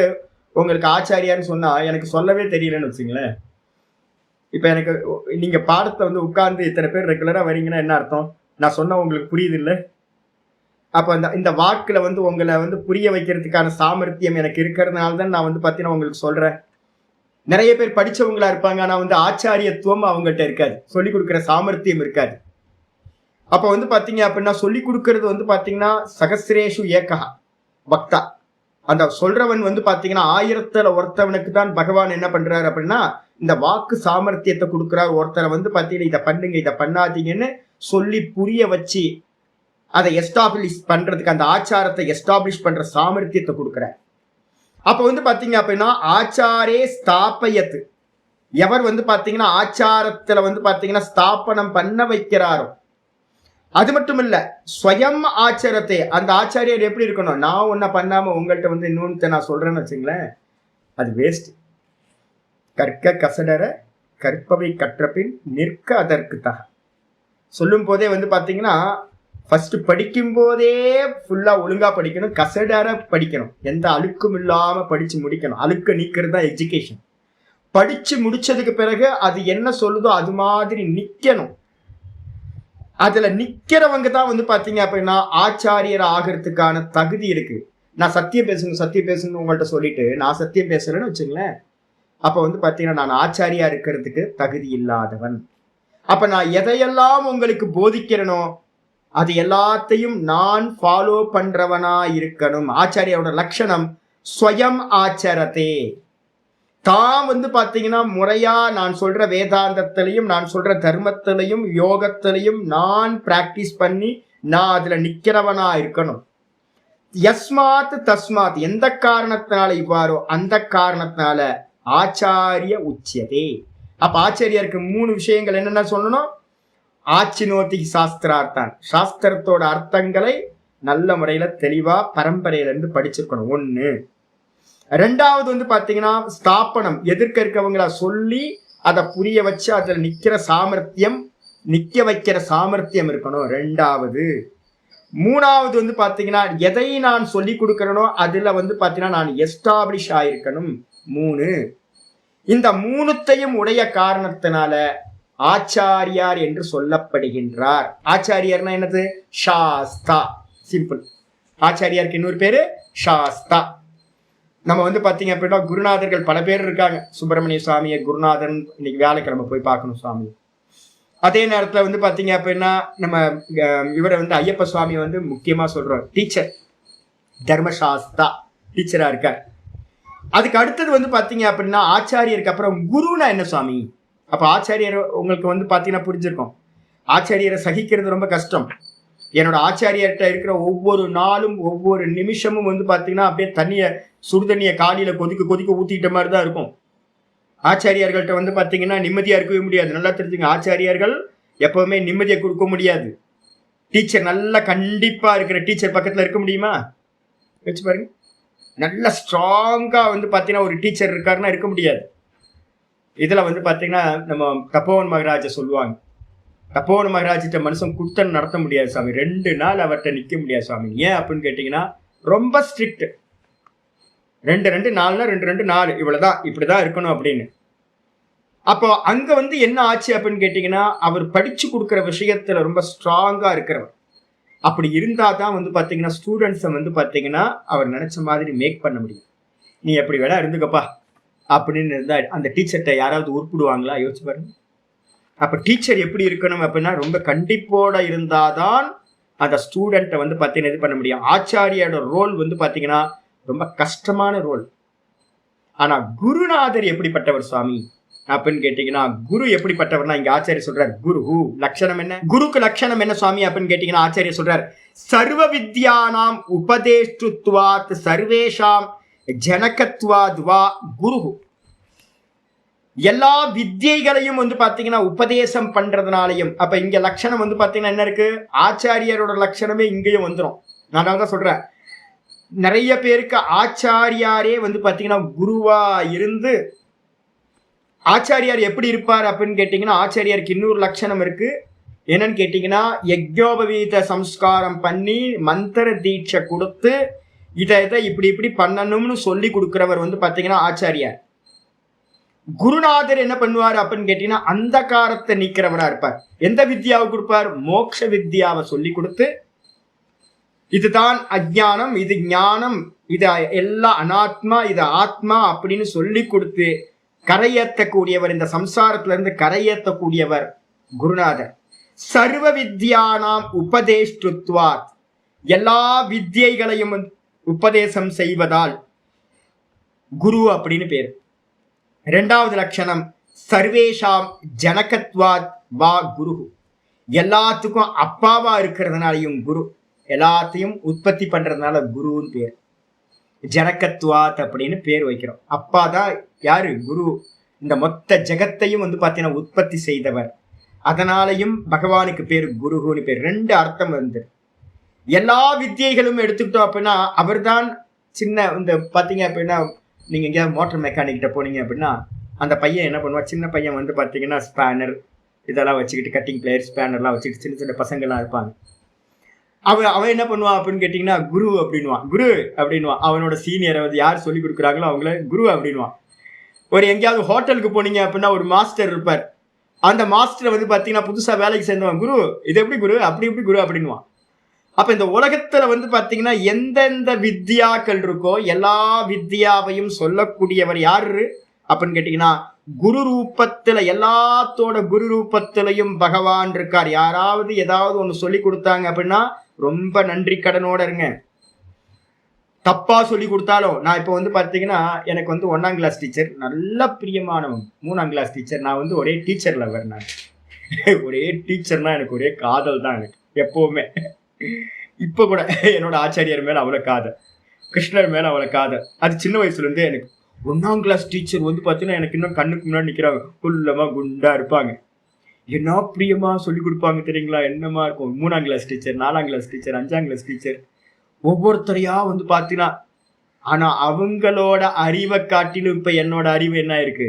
உங்களுக்கு ஆச்சாரியான்னு சொன்னா எனக்கு சொல்லவே தெரியலன்னு வச்சுங்களேன். இப்ப எனக்கு நீங்க பாடத்தை வந்து உட்கார்ந்து இத்தனை பேர் ரெகுலரா வரீங்கன்னா என்ன அர்த்தம்? நான் சொன்னா உங்களுக்கு புரியுது இல்ல? அப்ப இந்த வாக்குல வந்து உங்களை வந்து புரிய வைக்கிறதுக்கான சாமர்த்தியம் எனக்கு இருக்கிறதுனால தான் நான் வந்து பாத்தீங்கன்னா உங்களுக்கு சொல்றேன். நிறைய பேர் படிச்சவங்களா இருப்பாங்க, ஆனா வந்து ஆச்சாரியத்துவம் அவங்கள்ட்ட இருக்காது, சொல்லிக் கொடுக்கிற சாமர்த்தியம் இருக்காது. அப்ப வந்து பாத்தீங்க அப்படின்னா சொல்லிக் கொடுக்கறது வந்து பாத்தீங்கன்னா சகசிரேஷு ஏகா பக்தா. அந்த சொல்றவன் வந்து பாத்தீங்கன்னா 1000ல் ஒருத்தவனுக்கு தான் பகவான் என்ன பண்றாரு அப்படின்னா இந்த வாக்கு சாமர்த்தியத்தை கொடுக்கிறார். ஒருத்தரை வந்து பாத்தீங்கன்னா இதை பண்ணுங்க இதை பண்ணாதீங்கன்னு சொல்லி புரிய வச்சு அதை எஸ்டாப்ளிஷ் பண்றதுக்கு, அந்த ஆச்சாரத்தை எஸ்டாப்ளிஷ் பண்ற சாமர்த்தியத்தை கொடுக்கிறார். அப்ப வந்து பாத்தீங்க அப்படின்னா ஆச்சாரே ஸ்தாபயத்து, எவர் வந்து பாத்தீங்கன்னா ஆச்சாரத்துல வந்து பாத்தீங்கன்னா ஸ்தாபனம் பண்ண வைக்கிறாரோ. அது மட்டும் இல்ல, ஸ்வயம் ஆச்சாரத்தை, அந்த ஆச்சாரியர் எப்படி இருக்கணும்? நான் ஒன்ன பண்ணாம உங்கள்கிட்ட வந்து இன்னொன்னு நான் சொல்றேன்னு வச்சுங்களேன், அது வேஸ்ட். கற்க கசடர கற்பவை கற்றபின் நிற்க அதற்கு தக. சொல்லும் போதே வந்து பாத்தீங்கன்னா ஃபர்ஸ்ட் படிக்கும் போதே ஃபுல்லா ஒழுங்கா படிக்கணும், கசடர படிக்கணும், எந்த அழுக்கும் இல்லாம படிச்சு முடிக்கணும். அழுக்க நீக்கிறது தான் எஜுகேஷன். படிச்சு முடிச்சதுக்கு பிறகு அது என்ன சொல்லுதோ அது மாதிரி நிக்கணும். அதுல நிக்கிறவங்க தான் வந்து பாத்தீங்க அப்படின்னா ஆச்சாரியர் ஆகிறதுக்கான தகுதி இருக்கு. நான் சத்தியம் பேசணும் உங்கள்கிட்ட சொல்லிட்டு நான் சத்தியம் பேசுறேன்னு வச்சுங்களேன், அப்ப வந்து பாத்தீங்கன்னா நான் ஆச்சாரியா இருக்கிறதுக்கு தகுதி இல்லாதவன். அப்ப நான் எதையெல்லாம் உங்களுக்கு போதிக்கிறேனோ அது எல்லாத்தையும் நான் ஃபாலோ பண்றவனா இருக்கணும். ஆச்சாரியோட லட்சணம் ஸ்வயம் ஆச்சரதே, தான் வந்து பாத்தீங்கன்னா முறையா நான் சொல்ற வேதாந்தத்திலையும் நான் சொல்ற தர்மத்திலையும் யோகத்திலையும் நான் பிராக்டிஸ் பண்ணி நான் அதுல நிக்கிறவனா இருக்கணும். யஸ்மாத் தஸ்மாத், எந்த காரணத்தினால இவ்வாறோ அந்த காரணத்தினால ஆச்சாரிய உச்சியதே. அப்ப ஆச்சாரியருக்கு 3 விஷயங்கள் என்னென்ன சொல்லணும்? ஆச்சினோதி சாஸ்திரார்த்தான், சாஸ்திரத்தோட அர்த்தங்களை நல்ல முறையில தெளிவா பரம்பரையில இருந்து படிச்சிருக்கணும். 1. 2வது வந்து பாத்தீங்கன்னா ஸ்தாபனம், எதிர்க்க இருக்கவங்கள சொல்லி அதை புரிய வச்சு அதுல நிக்கிற சாமர்த்தியம், நிக்க வைக்கிற சாமர்த்தியம் இருக்கணும். 2வது. 3வது வந்து பாத்தீங்கன்னா எதை நான் சொல்லி கொடுக்கிறேனோ அதுல வந்து பாத்தீங்கன்னா நான் எஸ்டாப்ளிஷ் ஆயிருக்கணும். 3. இந்த 3த்தையும் உடைய காரணத்தினால ஆச்சாரியார் என்று சொல்லப்படுகின்றார். ஆச்சாரியார்னா என்னது? சாஸ்தா. சிம்பிள். ஆச்சாரியாருக்கு இன்னொரு பேரு சாஸ்தா. நம்ம வந்து பாத்தீங்க அப்படின்னா குருநாதர்கள் பல பேர் இருக்காங்க. சுப்பிரமணிய சுவாமியை குருநாதன் இன்னைக்கு வியாழக்கிழமை போய் பார்க்கணும் சுவாமி. அதே நேரத்துல வந்து பாத்தீங்க அப்படின்னா நம்ம இவரை வந்து ஐயப்ப சுவாமி வந்து முக்கியமா சொல்றோம், டீச்சர், தர்மசாஸ்தா டீச்சரா இருக்கார். அதுக்கு அடுத்தது வந்து பாத்தீங்க அப்படின்னா ஆச்சாரியருக்கு அப்புறம் குருனா என்ன சுவாமி? அப்ப ஆச்சாரியர் உங்களுக்கு வந்து பாத்தீங்கன்னா புரிஞ்சிருக்கும். ஆச்சாரியரை சகிக்கிறது ரொம்ப கஷ்டம். என்னோட ஆச்சாரியர்கிட்ட இருக்கிற ஒவ்வொரு நாளும் ஒவ்வொரு நிமிஷமும் வந்து பாத்தீங்கன்னா அப்படியே சுடுதண்ணிய காலியில கொதிக்க ஊத்திட்ட மாதிரி தான் இருக்கும். ஆச்சாரியர்கள்ட்ட வந்து பாத்தீங்கன்னா நிம்மதியா இருக்கவே முடியாது. நல்லா தெரிஞ்சுங்க, ஆச்சாரியர்கள் எப்பவுமே நிம்மதியை கொடுக்க முடியாது. டீச்சர் நல்லா கண்டிப்பா இருக்கிற டீச்சர் பக்கத்துல இருக்க முடியுமா? வச்சு பாருங்க. நல்ல ஸ்ட்ராங்கா வந்து பாத்தீங்கன்னா ஒரு டீச்சர் இருக்காருன்னா இருக்க முடியாது. இதுல வந்து பாத்தீங்கன்னா நம்ம தப்போவன் மகராஜ சொல்லுவாங்க, தப்போவன் மகராஜிட்ட மனுஷன் குடுத்தன் நடத்த முடியாது சாமி, 2 நாள் அவர்கிட்ட நிக்க முடியாது சாமி. ஏன் அப்படின்னு கேட்டீங்கன்னா ரொம்ப ஸ்ட்ரிக்ட். 2 4 இவ்வளவுதான், இப்படிதான் இருக்கணும் அப்படின்னு. அப்போ அங்க வந்து என்ன ஆச்சு அப்படின்னு கேட்டீங்கன்னா, அவர் படிச்சு கொடுக்குற விஷயத்துல ரொம்ப ஸ்ட்ராங்கா இருக்கிறவர். அப்படி இருந்தாதான் வந்து பாத்தீங்கன்னா ஸ்டூடெண்ட்ஸை வந்து பாத்தீங்கன்னா அவர் நினைச்ச மாதிரி மேக் பண்ண முடியும். நீ எப்படி வேணா இருந்துக்கப்பா அப்படின்னு இருந்தா அந்த டீச்சர்கிட்ட யாராவது உருப்பிடுவாங்களா? யோசிச்சு பாருங்க. அப்ப டீச்சர் எப்படி இருக்கணும் அப்படின்னா ரொம்ப கண்டிப்போட இருந்தாதான் அந்த ஸ்டூடெண்ட்டை வந்து பாத்தீங்கன்னா இது பண்ண முடியும். ஆச்சாரியோட ரோல் வந்து பாத்தீங்கன்னா ரொம்ப கஷ்டமான ரோல். ஆனா குருநாதர் எப்படிப்பட்டவர் சுவாமி அப்படின்னு கேட்டீங்கன்னா, குரு எப்படிப்பட்டவர்னா இங்க ஆச்சாரிய சொல்றார், குரு லட்சணம் என்ன, குருக்கு லட்சணம் என்ன சுவாமி அப்படின்னு கேட்டீங்கன்னா ஆச்சாரிய சொல்றார், சர்வ வித்யானாம் உபதேஷ்டுத்வாத் சர்வேஷாம் ஜனகத்வாத் வா குரு. எல்லா வித்தியைகளையும் வந்து பாத்தீங்கன்னா உபதேசம் பண்றதுனாலையும். அப்ப இங்க லட்சணம் வந்து பாத்தீங்கன்னா என்ன இருக்கு, ஆச்சாரியரோட லட்சணமே இங்கேயும் வந்துடும். நான் தான் சொல்றேன், நிறைய பேருக்கு ஆச்சாரியாரே வந்து பாத்தீங்கன்னா குருவா இருந்து, ஆச்சாரியார் எப்படி இருப்பார் அப்படின்னு கேட்டீங்கன்னா ஆச்சாரியாருக்கு இன்னொரு லட்சணம் இருக்கு. என்னன்னு கேட்டீங்கன்னா, யஜ்ஞோபவீத சம்ஸ்காரம் பண்ணி மந்திர தீட்சை கொடுத்து இதை இப்படி இப்படி பண்ணணும்னு சொல்லி கொடுக்கிறவர் வந்து பாத்தீங்கன்னா ஆச்சாரியார். குருநாதர் என்ன பண்ணுவார் அப்படின்னு கேட்டீங்கன்னா அந்த காரத்தை நீக்கிறவரா இருப்பார். எந்த வித்யாவை கொடுப்பார்? மோட்ச வித்யாவை சொல்லி கொடுத்து, இதுதான் அஜ்ஞானம், இது ஞானம், இது எல்லாம் அனாத்மா, இது ஆத்மா அப்படின்னு சொல்லி கொடுத்து கரையேற்றக்கூடியவர். இந்த சம்சாரத்துல இருந்து கரையேற்றக்கூடியவர் குருநாதர். சர்வ வித்யானாம் உபதேஷ்டுத்வாத், எல்லா வித்யைகளையும் உபதேசம் செய்வதால் குரு அப்படின்னு பேரு. இரண்டாவது லட்சணம் சர்வேஷாம் ஜனகத்வாத் வா குரு, எல்லாத்துக்கும் அப்பாவா இருக்கிறதுனாலையும் குரு, எல்லாத்தையும் உற்பத்தி பண்றதுனால குருன்னு பேர். ஜனகத்வாத் அப்படின்னு பேர் வைக்கிறோம். அப்பா தான் யாரு? குரு. இந்த மொத்த ஜெகத்தையும் வந்து பாத்தீங்கன்னா உற்பத்தி செய்தவர். அதனாலையும் பகவானுக்கு பேர் குருன்னு பேர். ரெண்டு அர்த்தம் வந்து எல்லா வித்தியைகளும் எடுத்துக்கிட்டோம் அப்படின்னா அவர் தான். சின்ன இந்த பாத்தீங்க அப்படின்னா நீங்க எங்கேயாவது மோட்டர் மெக்கானிக்கிட்ட போனீங்க அப்படின்னா அந்த பையன் என்ன பண்ணுவான், சின்ன பையன் வந்து பாத்தீங்கன்னா ஸ்பேனர் இதெல்லாம் வச்சுக்கிட்டு, கட்டிங் பிளேயர் ஸ்பேனர்லாம் வச்சுக்கிட்டு சின்ன சின்ன பசங்கள்லாம் இருப்பாங்க. அவன் என்ன பண்ணுவான் அப்படின்னு கேட்டீங்கன்னா குரு அப்படின்வான், குரு அப்படின்வான். அவனோட சீனியரை வந்து யார் சொல்லி கொடுக்குறாங்களோ அவங்கள குரு அப்படின்வான். ஒரு எங்கேயாவது ஹோட்டலுக்கு போனீங்க அப்படின்னா ஒரு மாஸ்டர் இருப்பார். அந்த மாஸ்டரை வந்து பாத்தீங்கன்னா புதுசா வேலைக்கு சேர்ந்தவன், குரு இது எப்படி குரு, அப்படி எப்படி குரு அப்படின்வான். அப்ப இந்த உலகத்துல வந்து பாத்தீங்கன்னா எந்தெந்த வித்யாக்கள் இருக்கோ எல்லா வித்யாவையும் சொல்லக்கூடியவர் யாரு அப்படின்னு கேட்டீங்கன்னா குரு ரூபத்துல, எல்லாத்தோட குரு ரூபத்திலையும் பகவான் இருக்கார். யாராவது ஏதாவது ஒண்ணு சொல்லி கொடுத்தாங்க அப்படின்னா ரொம்ப நன்றி கடனோட இருங்க. தப்பா சொல்லி கொடுத்தாலும், நான் இப்ப வந்து பாத்தீங்கன்னா எனக்கு வந்து 1ஆம் கிளாஸ் டீச்சர் நல்ல பிரியமானவங்க, 3ஆம் கிளாஸ் டீச்சர். நான் வந்து ஒரே டீச்சர்ல வரேன். ஒரே டீச்சர்னா எனக்கு ஒரே காதல் தான் எனக்கு எப்பவுமே. இப்ப கூட என்னோட ஆச்சாரியர் மேல அவ்வளவு காதல், கிருஷ்ணர் மேல அவ்வளவு காதல். அது சின்ன வயசுல இருந்தே எனக்கு. 1ஆம் கிளாஸ் டீச்சர் வந்து பாத்தீங்கன்னா எனக்கு இன்னும் கண்ணுக்கு முன்னாடி நிக்கிறாங்க. குள்ளமா குண்டா இருப்பாங்க. என்ன பிரியமா சொல்லி கொடுப்பாங்க தெரியுங்களா, என்னமா இருக்கும். 3ஆம் கிளாஸ் டீச்சர், 4ஆம் கிளாஸ் டீச்சர், 5ஆம் கிளாஸ் டீச்சர், ஒவ்வொருத்தரையா வந்து பாத்தீங்கன்னா. ஆனா அவங்களோட அறிவை காட்டிலும் இப்ப என்னோட அறிவு என்ன இருக்கு,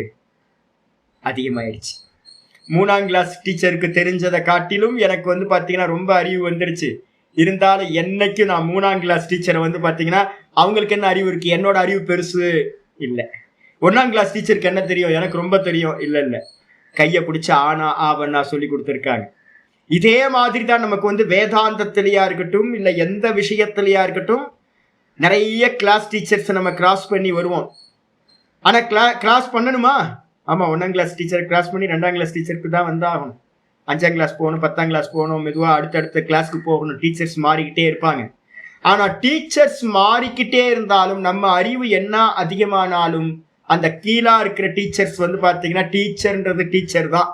அதிகமாயிடுச்சு. 3ஆம் கிளாஸ் டீச்சருக்கு தெரிஞ்சதை காட்டிலும் எனக்கு வந்து பாத்தீங்கன்னா ரொம்ப அறிவு வந்துருச்சு. இருந்தாலும் என்னைக்கு நான் 3ஆம் கிளாஸ் டீச்சரை வந்து பாத்தீங்கன்னா அவங்களுக்கு என்ன அறிவு இருக்கு, என்னோட அறிவு பெருசு இல்ல. 1ஆம் கிளாஸ் டீச்சருக்கு என்ன தெரியும், எனக்கு ரொம்ப தெரியும். இல்ல கையை பிடிச்ச ஆனா ஆவன்னா சொல்லி கொடுத்துருக்காங்க. இதே மாதிரி தான் நமக்கு வந்து வேதாந்தத்திலேயா இருக்கட்டும், இல்ல எந்த விஷயத்திலேயா இருக்கட்டும், நிறைய கிளாஸ் டீச்சர்ஸ் நம்ம கிராஸ் பண்ணி வருவோம். ஆனா கிராஸ் பண்ணணுமா? ஆமா, 1ஆம் கிளாஸ் டீச்சர் கிராஸ் பண்ணி 2ஆம் கிளாஸ் டீச்சருக்கு தான் வந்தாகணும். 5ஆம் கிளாஸ் போகணும், 10ஆம் கிளாஸ் போகணும், மெதுவா அடுத்தடுத்த கிளாஸ்க்கு போகணும். டீச்சர்ஸ் மாறிக்கிட்டே இருப்பாங்க. ஆனா டீச்சர்ஸ் மாறிக்கிட்டே இருந்தாலும் நம்ம அறிவு என்ன அதிகமானாலும் அந்த கீழா இருக்கிற டீச்சர்ஸ் வந்து பாத்தீங்கன்னா டீச்சர்ன்றது டீச்சர் தான்.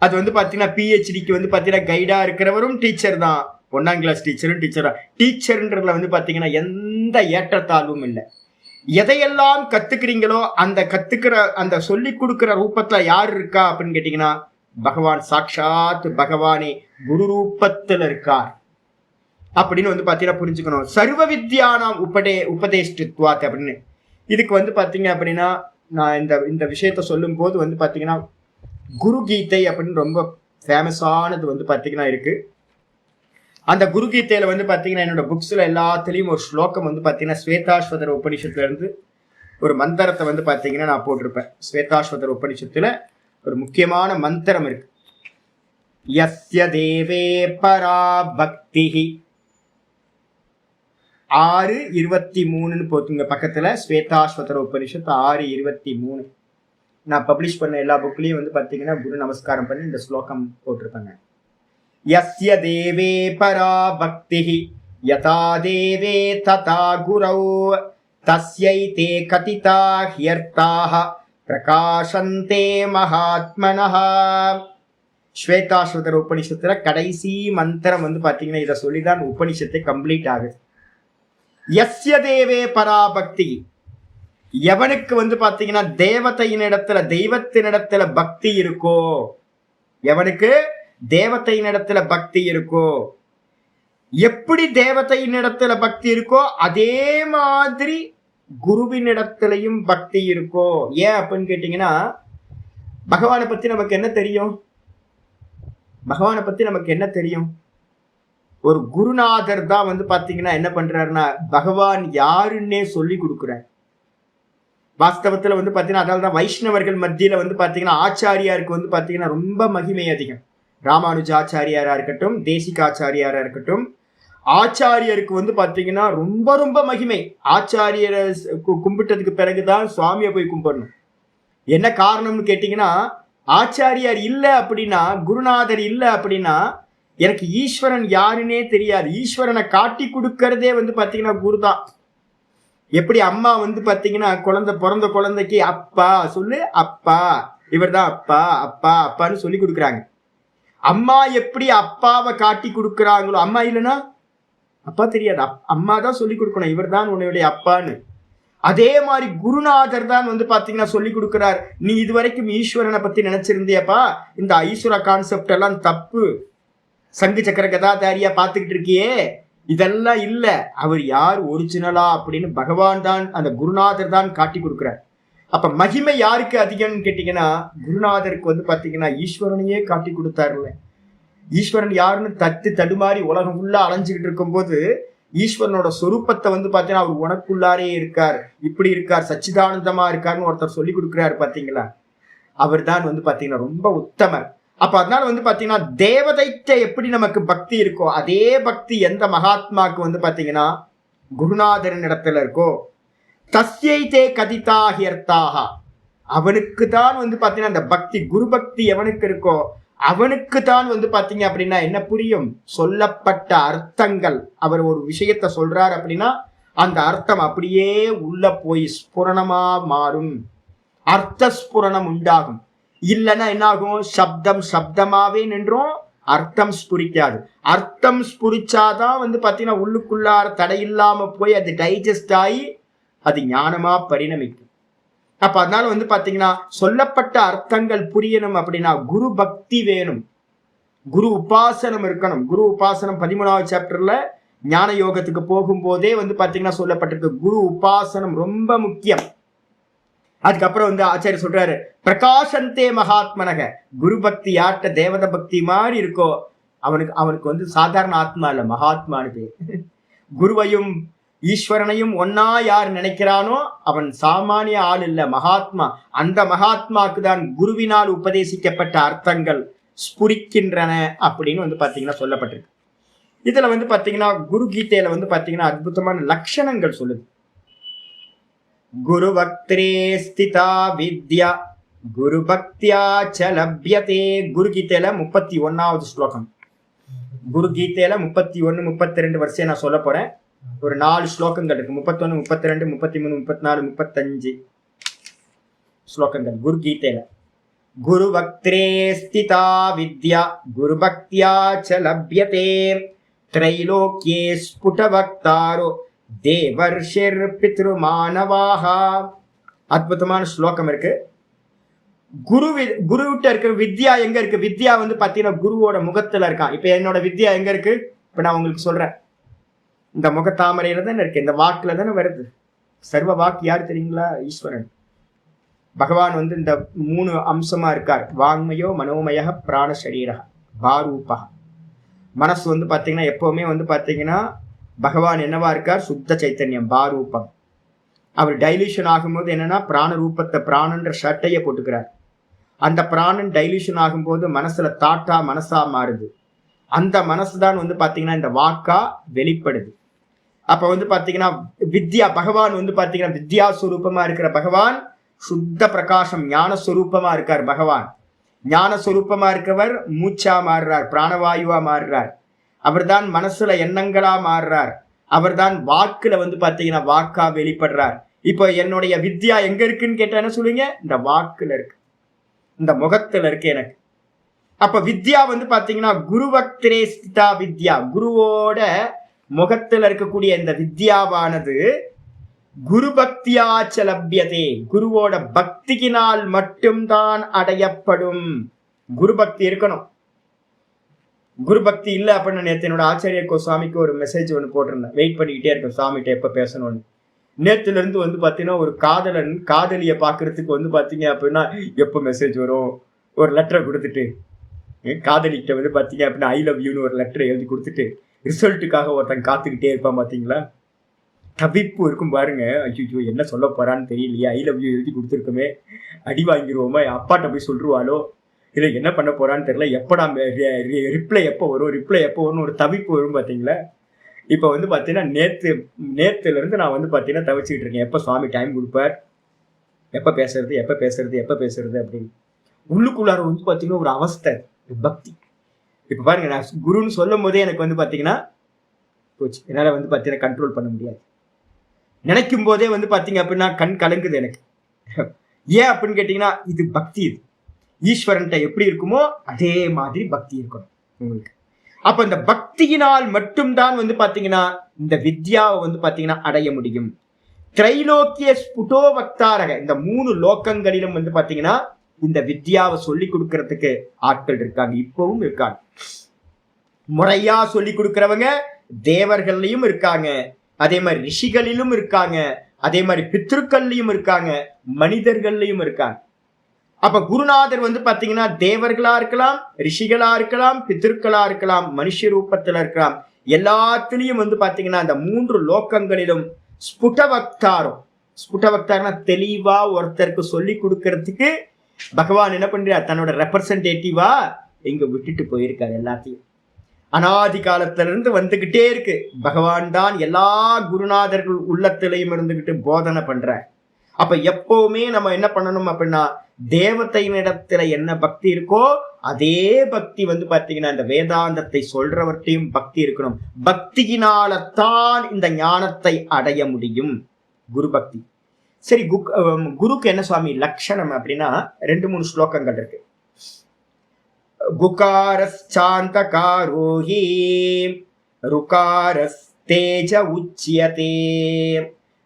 அது வந்து பாத்தீங்கன்னா பிஹெச்டிக்கு வந்து பாத்தீங்கன்னா கைடா இருக்கிறவரும் டீச்சர் தான். 1ஆம் கிளாஸ் டீச்சரும் டீச்சர் தான். டீச்சர்ன்றதுல வந்து பாத்தீங்கன்னா எந்த ஏற்றத்தாழ்வும் இல்லை. எதையெல்லாம் கத்துக்கிறீங்களோ அந்த கத்துக்கிற அந்த சொல்லி கொடுக்கிற ரூபத்துல யார் இருக்கா அப்படின்னு கேட்டீங்கன்னா பகவான் சாட்சாத் பகவானே குரு ரூபத்துல இருக்கார் அப்படின்னு வந்து பாத்தீங்கன்னா புரிஞ்சுக்கணும். சர்வ வித்யானாம் உபதேஷ்டுத்வாத் அப்படின்னு. இதுக்கு வந்து பாத்தீங்க அப்படின்னா நான் இந்த விஷயத்த சொல்லும் போது வந்து பாத்தீங்கன்னா குரு கீதை அப்படின்னு ரொம்ப ஃபேமஸானது வந்து பாத்தீங்கன்னா இருக்கு. அந்த குரு கீதையில வந்து பாத்தீங்கன்னா என்னோட புக்ஸ்ல எல்லாத்துலயும் ஒரு ஸ்லோகம் வந்து பாத்தீங்கன்னா ஸ்வேதாஸ்வதர உபனிஷத்துல இருந்து ஒரு மந்திரத்தை வந்து பார்த்தீங்கன்னா நான் போட்டிருப்பேன். ஸ்வேதாஸ்வதர உபனிஷத்துல ஒரு முக்கியமான மந்திரம் இருக்கு. யஸ்ய தேவே பரா பக்திஹி 6:23 போத்துங்க பக்கத்துல. ஸ்வேதாஸ்வதர உபனிஷத் 6:23. நான் பப்ளிஷ் பண்ண எல்லா புக்லயும் வந்து பார்த்தீங்கன்னா குரு நமஸ்காரம் பண்ணி இந்த ஸ்லோகம் போட்டிருப்பாங்க. யஸ்ய தேவே பரா பக்திஹி யதா தேவே ததா குரௌ தஸ்யைதே கதிதா ஹ்யர்த்தாஹ பிரகாசந்தே மகாத்மனஹ. ஸ்வேதாஸ்வதர உபனிஷத்துல கடைசி மந்திரம் வந்து பாத்தீங்கன்னா இதை சொல்லிதான் உபனிஷத்தை கம்ப்ளீட் ஆகுது. யஸ்ய தேவே பராபக்தி, எவனுக்கு வந்து பாத்தீங்கன்னா தேவதையினிடத்துல தெய்வத்தினிடத்துல பக்தி இருக்கோ, எவனுக்கு தேவதையினிடத்துல பக்தி இருக்கோ, எப்படி தேவதையினிடத்துல பக்தி இருக்கோ அதே மாதிரி குருவினிடத்திலையும் பக்தி இருக்கோ. ஏன் அப்படின்னு கேட்டீங்கன்னா, பகவானை பத்தி நமக்கு என்ன தெரியும்? பகவானை பத்தி நமக்கு என்ன தெரியும்? ஒரு குருநாதர் தான் வந்து பாத்தீங்கன்னா என்ன பண்றாருன்னா பகவான் யாருன்னே சொல்லி கொடுக்குறார். வாஸ்தவத்துல வந்து பாத்தீங்கன்னா அதாவது வைஷ்ணவர்கள் மத்தியில வந்து பாத்தீங்கன்னா ஆச்சாரியாருக்கு வந்து பாத்தீங்கன்னா ரொம்ப மகிமை அதிகம். ராமானுஜாச்சாரியாரா இருக்கட்டும், தேசிகாச்சாரியாரா இருக்கட்டும், ஆச்சாரியருக்கு வந்து பாத்தீங்கன்னா ரொம்ப ரொம்ப மகிமை. ஆச்சாரியரை கும்பிட்டதுக்கு பிறகுதான் சுவாமியை போய் கும்பிடணும். என்ன காரணம்னு கேட்டீங்கன்னா, ஆச்சாரியார் இல்லை அப்படின்னா, குருநாதர் இல்லை அப்படின்னா எனக்கு ஈஸ்வரன் யாருன்னே தெரியாது. ஈஸ்வரனை காட்டி கொடுக்கறதே வந்து பாத்தீங்கன்னா குரு தான். எப்படி அம்மா வந்து பாத்தீங்கன்னா பிறந்த குழந்தைக்கு அப்பா சொல்லு, அப்பா இவர் தான் அப்பா அப்பா அப்பான்னு சொல்லி கொடுக்குறாங்க. அம்மா எப்படி அப்பாவை காட்டி கொடுக்குறாங்களோ, அம்மா இல்லைன்னா அப்பா தெரியாது, அம்மா தான் சொல்லி கொடுக்கணும் இவர் தான் உன்னுடைய அப்பான்னு. அதே மாதிரி குருநாதர் தான் வந்து பாத்தீங்கன்னா சொல்லி கொடுக்கிறார். நீ இதுவரைக்கும் ஈஸ்வரனை பத்தி நினைச்சிருந்தியப்பா, இந்த ஈஸ்வர கான்செப்ட் எல்லாம் தப்பு, சங்கு சக்கர கதாதாரியா பாத்துக்கிட்டு இருக்கியே, இதெல்லாம் இல்ல, அவர் யார் ஒரிஜினலா அப்படின்னு பகவான் தான், அந்த குருநாதர் தான் காட்டி கொடுக்கிறார். அப்ப மகிமை யாருக்கு அதிகம்னு கேட்டீங்கன்னா, குருநாதருக்கு வந்து பாத்தீங்கன்னா ஈஸ்வரனையே காட்டி கொடுத்தாருல்ல. ஈஸ்வரன் யாருன்னு தடுமாறி உலகம் ஃபுல்லா அலைஞ்சுக்கிட்டு இருக்கும் போது ஈஸ்வரனோட சொரூபத்தை வந்து பாத்தீங்கன்னா அவர் உனக்குள்ளாரே இருக்கார், இப்படி இருக்கார், சச்சிதானந்தமா இருக்காருன்னு ஒருத்தர் சொல்லி கொடுக்குறாரு பாத்தீங்களா, அவர் தான் வந்து பாத்தீங்கன்னா ரொம்ப உத்தமர். அப்ப அதனால வந்து பாத்தீங்கன்னா தேவதைட்ட எப்படி நமக்கு பக்தி இருக்கோ அதே பக்தி எந்த மகாத்மாக்கு வந்து பாத்தீங்கன்னா குருநாதரின் இடத்துல இருக்கோ, தஸ்யை தே கதிதாகியர்த்தாக, அவனுக்கு தான் வந்து பாத்தீங்கன்னா அந்த பக்தி குரு பக்தி எவனுக்கு இருக்கோ அவனுக்கு தான் வந்து பாத்தீங்க அப்படின்னா என்ன புரியும், சொல்லப்பட்ட அர்த்தங்கள். அவர் ஒரு விஷயத்த சொல்றார் அப்படின்னா அந்த அர்த்தம் அப்படியே உள்ள போய் ஸ்புரணமா மாறும், அர்த்த ஸ்புரணம் உண்டாகும். இல்லைன்னா என்ன ஆகும், சப்தம் சப்தமாவே நின்றும் அர்த்தம் ஸ்புரிக்காது. அர்த்தம் ஸ்புரிச்சாதான் வந்து பாத்தீங்கன்னா உள்ளுக்குள்ளார தடையில்லாம போய் அது டைஜஸ்ட் ஆகி அது ஞானமா பரிணமிக்கும். அப்ப அதனால வந்து பாத்தீங்கன்னா சொல்லப்பட்ட அர்த்தங்கள் புரியணும் அப்படின்னா குரு பக்தி வேணும், குரு உபாசனம் இருக்கணும். குரு உபாசனம் 13வது சாப்டர்ல ஞான யோகத்துக்கு போகும்போதே வந்து பாத்தீங்கன்னா சொல்லப்பட்டிருக்கு, குரு உபாசனம் ரொம்ப முக்கியம். அதுக்கப்புறம் வந்து ஆச்சாரிய சொல்றாரு, பிரகாசந்தே மகாத்மனக, குரு பக்தி யார்கிட்ட தேவத பக்தி மாதிரி இருக்கோ அவனுக்கு வந்து சாதாரண ஆத்மா இல்ல, மகாத்மானு பேர். குருவையும் ஈஸ்வரனையும் ஒன்னா யார் நினைக்கிறானோ அவன் சாமானிய ஆள் இல்ல, மகாத்மா. அந்த மகாத்மாக்கு தான் குருவினால் உபதேசிக்கப்பட்ட அர்த்தங்கள் ஸ்புரிக்கின்றன அப்படின்னு வந்து பாத்தீங்கன்னா சொல்லப்பட்டிருக்கு. இதுல வந்து பாத்தீங்கன்னா குரு கீதையில வந்து பாத்தீங்கன்னா அற்புதமான லட்சணங்கள் சொல்லுது. குரு பக்திரே ஸ்திதா வித்யா குரு பக்தியா ச லப்யதே. குரு கீதையில 31வது ஸ்லோகம். குரு கீதையில 31, 32 வரிசையை நான் சொல்ல போறேன். ஒரு 4 ஸ்லோகங்கள் இருக்கு, 31, 32, 33, 34, 35 ஸ்லோகங்கள் குரு கீதையில. குரு பக்திரே ஸ்திதா வித்யா குரு பக்தியா ச லப்யதே த்ரைலோக்யே ஸ்புட பக்தாரோ தேவர்ஷிர் பித்ரு மானவாஹ. அற்புதமான ஸ்லோகம் இருக்கு. குருவிட்ட இருக்க வித்யா எங்க இருக்கு? வித்யா வந்து பாத்தீங்கன்னா குருவோட முகத்துல இருக்கான். இப்ப என்னோட வித்யா எங்க இருக்கு? இப்ப நான் உங்களுக்கு சொல்றேன், இந்த முகத்தாமரையில தானே இருக்கு, இந்த வாக்குல தானே வருது. சர்வ வாக்கு யாரு தெரியுங்களா? ஈஸ்வரன். பகவான் வந்து இந்த 3 அம்சமா இருக்கார். வாங்மயோ மனோமய பிராண சரீர பாரூபா. மனசு வந்து பாத்தீங்கன்னா எப்பவுமே வந்து பாத்தீங்கன்னா பகவான் என்னவா இருக்கார்? சுத்த சைத்தன்யம், பாரூபம். அவர் டைல்யூஷன் ஆகும்போது என்னன்னா பிராண ரூபத்தை பிராணன்ற ஷர்ட்டையே போட்டுக்கிறார். அந்த பிராணன் டைல்யூஷன் ஆகும்போது மனசுல தாட்டா மனசா மாறுது. அந்த மனசுதான் வந்து பாத்தீங்கன்னா இந்த வாக்கா வெளிப்படுது. அப்ப வந்து பாத்தீங்கன்னா வித்யா பகவான் வந்து பாத்தீங்கன்னா வித்யா சுரூபமா இருக்கிற பகவான் சுத்த பிரகாசம் ஞான சுரூபமா இருக்கார். பகவான் ஞான சுரூபமா இருக்கவர் மூச்சா மாறுறார், பிராணவாயுவா மாறுறார். அவர் தான் மனசுல எண்ணங்களா மாறுறார். அவர் தான் வாக்குல வந்து பாத்தீங்கன்னா வாக்கா வெளிப்படுறார். இப்போ என்னுடைய வித்யா எங்க இருக்குன்னு கேட்டா என்ன சொல்லுவீங்க? இந்த வாக்குல இருக்கு, இந்த முகத்துல இருக்கு எனக்கு. அப்ப வித்யா வந்து பாத்தீங்கன்னா குருவக்திரே ஸ்திதா வித்யா, குருவோட முகத்துல இருக்கக்கூடிய இந்த வித்யாவானது குரு பக்தியாச்சலபியதே, குருவோட பக்தியினால் மட்டும்தான் அடையப்படும். குரு பக்தி இருக்கணும். குரு பக்தி இல்லை அப்படின்னு நேற்று என்னோட ஆச்சாரியர் சுவாமிக்கு ஒரு மெசேஜ் ஒன்று போட்டிருந்தேன். வெயிட் பண்ணிக்கிட்டே இருக்கேன் சுவாமிகிட்ட எப்ப பேசணும்னு. நேத்துல இருந்து வந்து பாத்தீங்கன்னா ஒரு காதலன் காதலிய பாக்குறதுக்கு வந்து பாத்தீங்க அப்படின்னா எப்ப மெசேஜ் வரும், ஒரு லெட்டரை கொடுத்துட்டு காதலிக்கிட்ட வந்து பாத்தீங்க அப்படின்னா ஐ லவ் யூன்னு ஒரு லெட்டரை எழுதி கொடுத்துட்டு ரிசல்ட்டுக்காக ஒருத்தன் காத்துக்கிட்டே இருப்பான். பாத்தீங்களா, தவிப்பு இருக்கும் பாருங்க. ஐயோ என்ன சொல்ல போறான்னு தெரியலையே, ஐ லவ் யூ எழுதி கொடுத்துருக்கோமே, அடி வாங்கிடுவோமா, அப்பாட்ட போய் சொல்லுவாளோ, இல்லை என்ன பண்ண போறான்னு தெரியல, எப்படா ரிப்ளை எப்போ வரும்னு ஒரு தவிப்பு வரும். பாத்தீங்களா, இப்போ வந்து பாத்தீங்கன்னா நேத்துல இருந்து நான் வந்து பாத்தீங்கன்னா தவிச்சுக்கிட்டு இருக்கேன். எப்போ சுவாமி டைம் கொடுப்பார், எப்ப பேசுறது அப்படின்னு உள்ளுக்குள்ளார வந்து பாத்தீங்கன்னா ஒரு அவஸ்தை பக்தி. இப்ப பாருங்க, நான் குருன்னு சொல்லும் போதே எனக்கு வந்து பாத்தீங்கன்னா போச்சு, என்னால வந்து பாத்தீங்கன்னா கண்ட்ரோல் பண்ண முடியாது. நினைக்கும் போதே வந்து பாத்தீங்க அப்படின்னா கண் கலங்குது எனக்கு. ஏன் அப்படின்னு கேட்டீங்கன்னா இது பக்தி. இது ஈஸ்வரன்ட்ட எப்படி இருக்குமோ அதே மாதிரி பக்தி இருக்கணும் உங்களுக்கு. அப்ப இந்த பக்தியினால் மட்டும்தான் வந்து பாத்தீங்கன்னா இந்த வித்யாவை வந்து பாத்தீங்கன்னா அடைய முடியும். திரைலோக்கிய ஸ்புடோ வக்தாரக, இந்த 3 லோக்கங்களிலும் வந்து பாத்தீங்கன்னா இந்த வித்யாவை சொல்லி கொடுக்கறதுக்கு ஆட்கள் இருக்காங்க, இப்பவும் இருக்காங்க. முறையா சொல்லி கொடுக்கிறவங்க தேவர்கள்லயும் இருக்காங்க, அதே மாதிரி ரிஷிகளிலும் இருக்காங்க, அதே மாதிரி பித்ருக்கள்லயும் இருக்காங்க, மனிதர்கள்லயும் இருக்காங்க. அப்ப குருநாதர் வந்து பாத்தீங்கன்னா தேவர்களா இருக்கலாம், ரிஷிகளா இருக்கலாம், பித்ருக்களா இருக்கலாம், மனுஷ ரூபத்துல இருக்கலாம். எல்லாத்திலையும் வந்து பாத்தீங்கன்னா அந்த 3 லோக்கங்களிலும் ஸ்புடவக்தாரம், ஸ்புடவக்தார்னா தெளிவா ஒருத்தருக்கு சொல்லி கொடுக்கறதுக்கு பகவான் என்ன பண்றார், தன்னோட ரெப்ரசன்டேட்டிவா இங்க விட்டுட்டு போயிருக்காரு. எல்லாத்தையும் அனாதி காலத்துல இருந்து வந்துகிட்டே இருக்கு. பகவான் தான் எல்லா குருநாதர்கள் உள்ளத்திலையும் இருந்துகிட்டு போதனை பண்ற. அப்ப எப்பவுமே நம்ம என்ன பண்ணணும் அப்படின்னா தேவதையினிடத்துல என்ன பக்தி இருக்கோ அதே பக்தி வந்து பாத்தீங்கன்னா இந்த வேதாந்தத்தை சொல்றவர்கிட்டையும் பக்தி இருக்கணும். பக்தியினால்தான் இந்த ஞானத்தை அடைய முடியும், குரு பக்தி. சரி, குருக்கு என்ன சுவாமி லட்சணம் அப்படின்னா 2-3 ஸ்லோகங்கள் இருக்கு. குகாரஸ்சாந்தகாரோஹி ருகாரஸ்தேஜ உச்யதே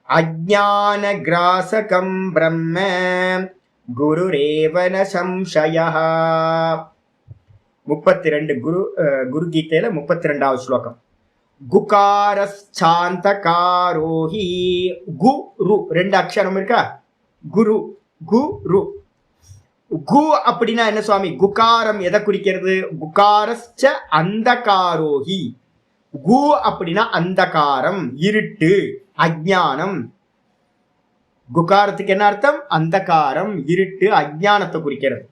அஜ்ஞான கிராசகம் பிரம்ம குருரேவ ந சம்சயः. 32 குரு கீதையில 32வது ஸ்லோகம். குகாரஸ்சாந்தகாரோஹி, குரு 2 அக்ஷரம் இருக்கா, குரு குரு. கு அப்படின்னா என்ன சுவாமி? குகாரம் எதை குறிக்கிறது? குகாரஸ்ச அந்தகாரோஹி. கு அப்படின்னா அந்தகாரம், இருட்டு, அஜ்ஞானம். குகாரத்துக்கு என்ன அர்த்தம்? அந்தகாரம், இருட்டு, அஜ்ஞானத்தை குறிக்கிறது.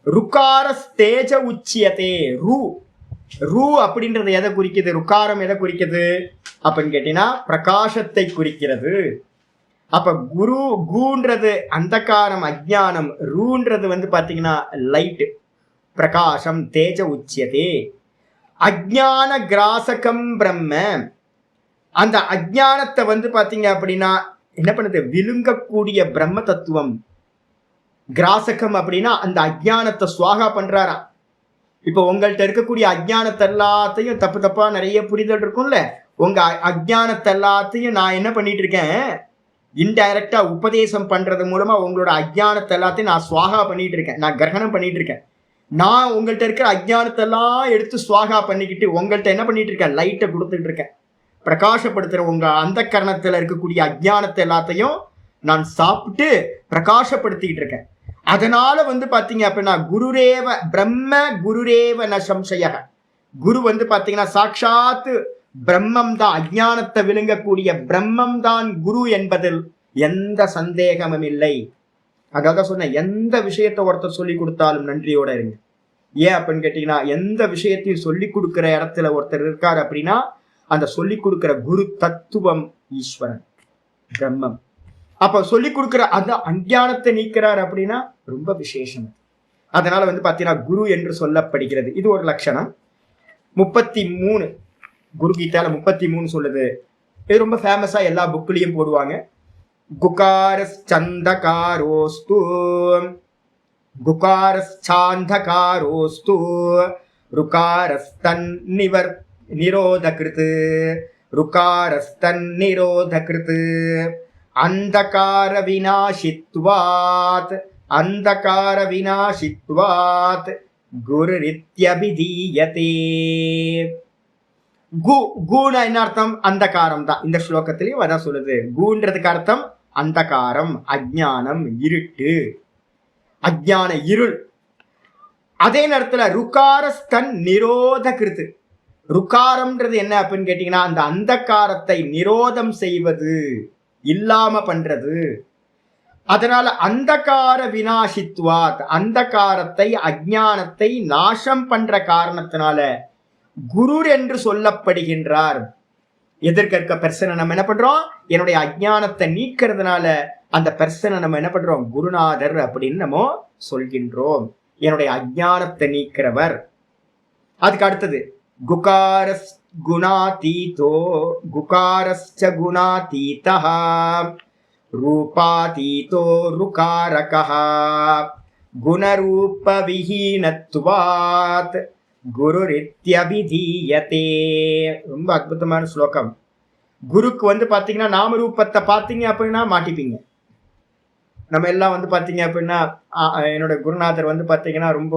ருகாரஸ் தேஜ உச்சியதே. ரு அப்படின்றது எதை குறிக்குது? ருகாரம் எதை குறிக்குது அப்படின்னு கேட்டீங்கன்னா பிரகாசத்தை குறிக்கிறது. அப்ப குன்றது அந்தகாரம், அஜ்ஞானம். ரூன்றது வந்து பாத்தீங்கன்னா லைட், பிரகாசம், தேஜ உச்சியதே. அஜ்ஞான கிராசகம் பிரம்ம, அந்த அஜ்ஞானத்தை வந்து பாத்தீங்க அப்படின்னா என்ன பண்ணுது? விழுங்கக்கூடிய பிரம்ம தத்துவம். கிராசகம் அப்படின்னா அந்த அஜ்ஞானத்தை சுவாகா பண்றாரா. இப்ப உங்கள்கிட்ட இருக்கக்கூடிய அஜ்ஞானத்தை எல்லாத்தையும் தப்பா நிறைய புரிதல் இருக்கும்ல, உங்க அஜ்ஞானத்தை எல்லாத்தையும் நான் என்ன பண்ணிட்டு இருக்கேன், இன்டைரக்டா உபதேசம் பண்றது மூலமா உங்களோட அஜ்ஞானத்தை எல்லாத்தையும் நான் சுவாகா பண்ணிட்டு இருக்கேன், நான் கிரகணம் பண்ணிட்டு இருக்கேன். நான் உங்கள்கிட்ட இருக்கிற அஜ்ஞானத்தை எல்லாம் எடுத்து சுவாகா பண்ணிக்கிட்டு உங்கள்கிட்ட என்ன பண்ணிட்டு இருக்கேன்? லைட்டை கொடுத்துட்டு இருக்கேன், பிரகாசப்படுத்துற. உங்க அந்த கரணத்துல இருக்கக்கூடிய அஜ்ஞானத்தை எல்லாத்தையும் நான் சாப்பிட்டு பிரகாசப்படுத்திக்கிட்டு இருக்கேன். அதனால வந்து பாத்தீங்க அப்படின்னா குருரேவ பிரம்ம குருரேவ ந சம்சயः. குரு வந்து பாத்தீங்கன்னா சாட்சாத்து பிரம்மம் தான், அஜ்ஞானத்தை விழுங்கக்கூடிய பிரம்மம் தான் குரு என்பதில் எந்த சந்தேகமும் இல்லை. அதாவது சொன்ன எந்த விஷயத்த ஒருத்தர் சொல்லி கொடுத்தாலும் நன்றியோட இருங்க. ஏன் அப்படின்னு கேட்டீங்கன்னா, எந்த விஷயத்தையும் சொல்லி கொடுக்கிற இடத்துல ஒருத்தர் இருக்காரு அப்படின்னா அந்த சொல்லி கொடுக்கிற குரு தத்துவம் ஈஸ்வரன் பிரம்மம். அப்ப சொல்லி கொடுக்கிற அந்த அஞ்ஞானத்தை நீக்கிறார் அப்படின்னா ரொம்ப விசேஷம். அதனால பாத்தீங்கன்னா குரு என்று சொல்லப்படுகிறது. இது ஒரு லட்சணம். 33 குரு கீதால 33 சொல்லுது. இது ரொம்ப ஃபேமஸா எல்லா புக்லயும் போடுவாங்க. குகாரஸ்சந்தகாரோஸ்து குகாரஸ்சாந்தகாரோஸ்து ருகாரஸ்தன் நிரோதகிருத் ருகாரஸ்தன் நிரோதகிருத் அந்தகார விநாசித்வாத் அந்தகார விநாசித்வாத் குருரித்யபிதீயதே. கூன என்ன அர்த்தம்? அந்தகாரம் தான். இந்த ஸ்லோகத்திலையும் அதான் சொல்லுது. கூன்றதுக்கு அர்த்தம் அந்தகாரம், அஜ்ஞானம், இருட்டு, அஜ்ஞான இருள். அதே நேரத்துல ருகாரஸ்தன் நிரோதகிருத். ருகாரம்ன்றது என்ன அப்படின்னு கேட்டீங்கன்னா அந்த அந்தகாரத்தை நிரோதம் செய்வது, இல்லாம பண்றது. அதனால அந்தகார விநாசித்வாத், அந்தகாரத்தை அஜ்ஞானத்தை நாசம் பண்ற காரணத்தினால குரு என்று சொல்லப்படுகின்றார். எதிர்க்க இருக்க பெர்சனை நம்ம என்ன பண்றோம்? என்னுடைய அஜ்ஞானத்தை நீக்கிறதுனால அந்த பெர்சனை நம்ம என்ன பண்றோம்? குருநாதர் அப்படின்னு நம்ம சொல்கின்றோம். என்னுடைய அஜ்ஞானத்தை நீக்கிறவர். அதுக்கு அடுத்தது குகாரஸ் குணாதீதோ குகாரஸ்ச குணாதீதஹ ரூபாதீதோ ருகாரகஹ குணரூப விஹீனத்வாத் குருரித்யபிதீயதே. ரொம்ப அற்புதமான ஸ்லோகம். குருக்கு பாத்தீங்கன்னா நாமரூபத்தை பாத்தீங்க அப்படின்னா மாட்டிப்பீங்க. நம்ம எல்லாம் பாத்தீங்க அப்படின்னா என்னோட குருநாதர் பாத்தீங்கன்னா ரொம்ப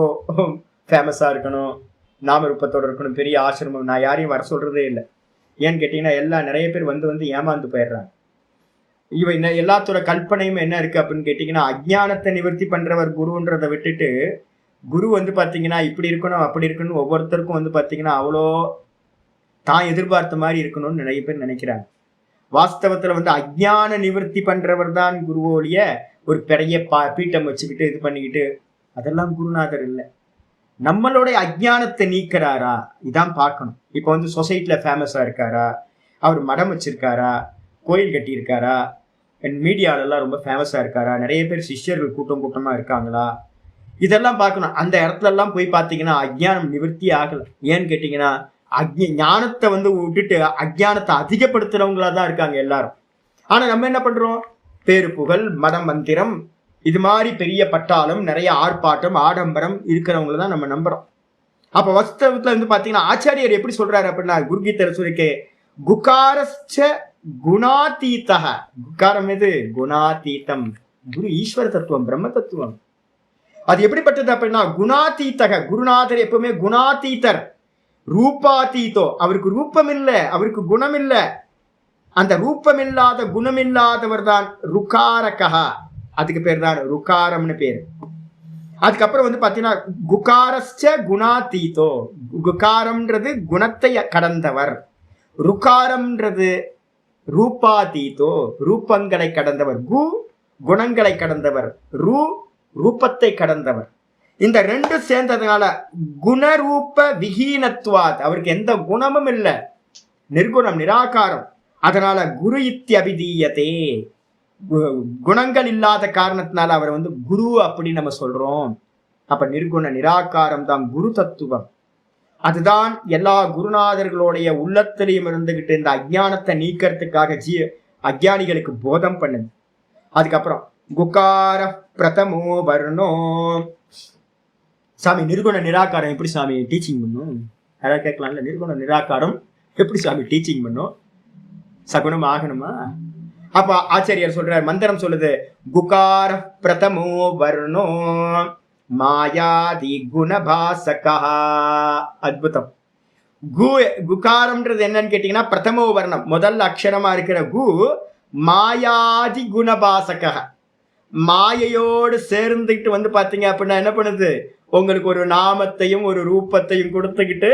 ஃபேமஸா இருக்கணும், நாமரூபத்தோட இருக்கணும், பெரிய ஆசிரமம். நான் யாரையும் வர சொல்றதே இல்லை. ஏன்னு கேட்டீங்கன்னா நிறைய பேர் வந்து ஏமாந்து போயிடுறாங்க. எல்லாத்தோட கல்பனையும் என்ன இருக்கு அப்படின்னு கேட்டீங்கன்னா அஜ்ஞானத்தை நிவர்த்தி பண்றவர் குருன்றதை விட்டுட்டு குரு பாத்தீங்கன்னா இப்படி இருக்கணும் அப்படி இருக்கணும், ஒவ்வொருத்தருக்கும் பாத்தீங்கன்னா அவ்வளோ தான் எதிர்பார்த்த மாதிரி இருக்கணும்னு நிறைய பேர் நினைக்கிறாங்க. வாஸ்தவத்துல அஜ்ஞான நிவர்த்தி பண்றவர் தான் குருவோலிய ஒரு பெரிய பீட்டம் வச்சுக்கிட்டு இது பண்ணிக்கிட்டு அதெல்லாம் குருநாதர் இல்லை. நம்மளுடைய அஜ்ஞானத்தை நீக்கிறாரா இதான் பார்க்கணும். இப்போ சொசைட்டில ஃபேமஸா இருக்காரா, அவர் மடம் வச்சிருக்காரா, கோயில் கட்டி இருக்காரா, மீடியாலெல்லாம் ரொம்ப ஃபேமஸா இருக்காரா, நிறைய பேர் சிஷ்யர்கள் கூட்டமா இருக்காங்களா, இதெல்லாம் பார்க்கணும். அந்த இடத்துல எல்லாம் போய் பார்த்தீங்கன்னா அஜ்ஞானம் நிவர்த்தி ஆகல. ஏன்னு கேட்டீங்கன்னா ஞானத்தை விட்டுட்டு அஜ்ஞானத்தை அதிகப்படுத்துறவங்களா தான் இருக்காங்க எல்லாரும். ஆனா நம்ம என்ன பண்றோம்? பேரு புகழ், மதம், மந்திரம், இது மாதிரி பெரிய பட்டாளம், நிறைய ஆர்ப்பாட்டம், ஆடம்பரம் இருக்கிறவங்கள தான் நம்ம நம்புறோம். அப்ப வாஸ்தவத்துல பாத்தீங்கன்னா ஆச்சாரியர் எப்படி சொல்றாரு அப்படின்னா குருகீதை சொல்லிக்கே குகாரஸ்ச குணாதீதஹ. குகாரம் எது? குணாதீதம். குரு ஈஸ்வர தத்துவம், பிரம்ம தத்துவம். அது எப்படிப்பட்டது அப்படின்னா குணாதீதக. குருநாதர் எப்பவுமே குணாதீதர். ரூபாதீதோ, அவருக்கு ரூபம் இல்லை, அவருக்கு குணம் இல்லை. அந்த ரூபமில்லாத குணமில்லாதவர் தான் ருகாரகா. அதுக்கு பேர் தான் ருகாரம்னு பேரு. அதுக்கப்புறம் பாத்தீங்கன்னா குகாரஸ்ச குணாதீதோ. குகாரம்ன்றது குணத்தை கடந்தவர், ருகாரம்ன்றது ரூபாதீதோ ரூபங்களை கடந்தவர், குணங்களை கடந்தவர், ரூபத்தை கடந்தவர். இந்த ரெண்டு சேர்ந்ததுனால குணரூப விஹீனத்வாத், அவருக்கு எந்த குணமும் இல்லை, நிர்குணம், நிராகாரம். அதனால குரு இத்யபிதீயதே. குணங்கள் இல்லாத காரணத்தினால அவர் குரு அப்படின்னு நம்ம சொல்றோம். அப்ப நிர்குண நிராகாரம் தான் குரு தத்துவம். அதுதான் எல்லா குருநாதர்களுடைய உள்ளத்திலையும் இருந்துகிட்டு இந்த அஜ்ஞானத்தை நீக்கிறதுக்காக அஜ்ஞானிகளுக்கு போதம் பண்ணுது. அதுக்கப்புறம் குகார பிரதமோ வர்ணோ. சாமி நிர்குண நிராகாரம் எப்படி சாமி டீச்சிங் பண்ணும்? யாராவது கேட்கலாம்ல, நிர்குண நிராகாரம் எப்படி சாமி டீச்சிங் பண்ணும்? சகுனம் ஆகணுமா? அப்ப ஆச்சாரியர் சொல்றார், மந்திரம் சொல்லுது குகார பிரதமோ வர்ணோ மாயாதி குணபாசகா. அத்புதம். குகாரம்ன்றது என்னன்னு கேட்டீங்கன்னா பிரதமோ வர்ணம், முதல் அக்ஷரமா இருக்கிற மாயாதி குணபாசகா. மாயையோடு சேர்ந்துக்கிட்டு பாத்தீங்க அப்படின்னா என்ன பண்ணுது? உங்களுக்கு ஒரு நாமத்தையும் ஒரு ரூபத்தையும் கொடுத்துக்கிட்டு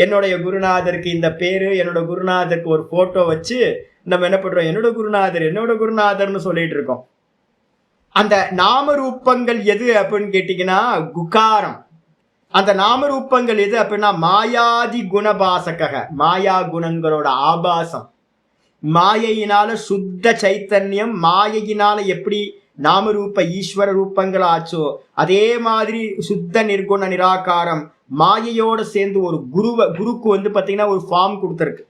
என்னுடைய குருநாதருக்கு இந்த பேரு, என்னோட குருநாதருக்கு ஒரு போட்டோ வச்சு நம்ம என்ன பண்றோம், என்னோட குருநாதர்னு சொல்லிட்டு இருக்கோம். அந்த நாம ரூபங்கள் எது அப்படின்னு கேட்டீங்கன்னா குகாரம். அந்த நாம ரூபங்கள் எது அப்படின்னா மாயாதி குணபாசக, மாயா குணங்களோட ஆபாசம். மாயையினால சுத்த சைத்தன்யம், மாயையினால எப்படி நாமரூப ஈஸ்வர ரூபங்கள் ஆச்சோ அதே மாதிரி சுத்த நிர்குண நிராகாரம் மாயையோட சேர்ந்து ஒரு குருக்கு வந்து பாத்தீங்கன்னா ஒரு ஃபார்ம் கொடுத்துருக்கு.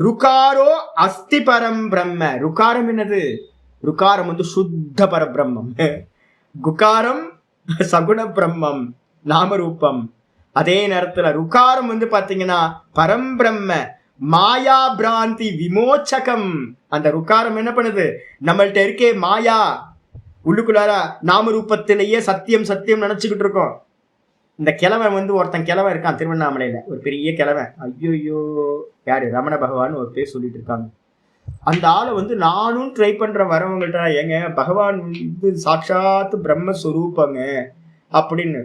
ருகாரோ அஸ்தி பரம் பிரம்ம. ருகாரம் என்னது? ருகாரம் வந்து சுத்த பரபிரம்மம். குகாரம் சகுண பிரம்மம், நாமரூபம். அதே நேரத்துல ருகாரம் வந்து பாத்தீங்கன்னா பரம்பிரம்ம, மாயா பிராந்தி விமோச்சகம். அந்த ருக்காரம் என்ன பண்ணுது, நம்மள்ட்ட இருக்கே மாயா, உள்ளுக்குள்ளார நாம ரூபத்திலேயே சத்தியம் சத்தியம் நினைச்சுக்கிட்டு இருக்கோம். இந்த கிழவன் வந்து ஒருத்தன் கிழவன் இருக்கான் திருவண்ணாமலையில, ஒரு பெரிய கிழவன். ஐயோ யாரு, ரமண பகவான் ஒரு பேர் சொல்லிட்டு இருக்காங்க. அந்த ஆளை வந்து நானும் ட்ரை பண்ற வரவங்கள்ட்ட, ஏங்க பகவான் வந்து சாட்சாத்து பிரம்மஸ்வரூபங்க அப்படின்னு.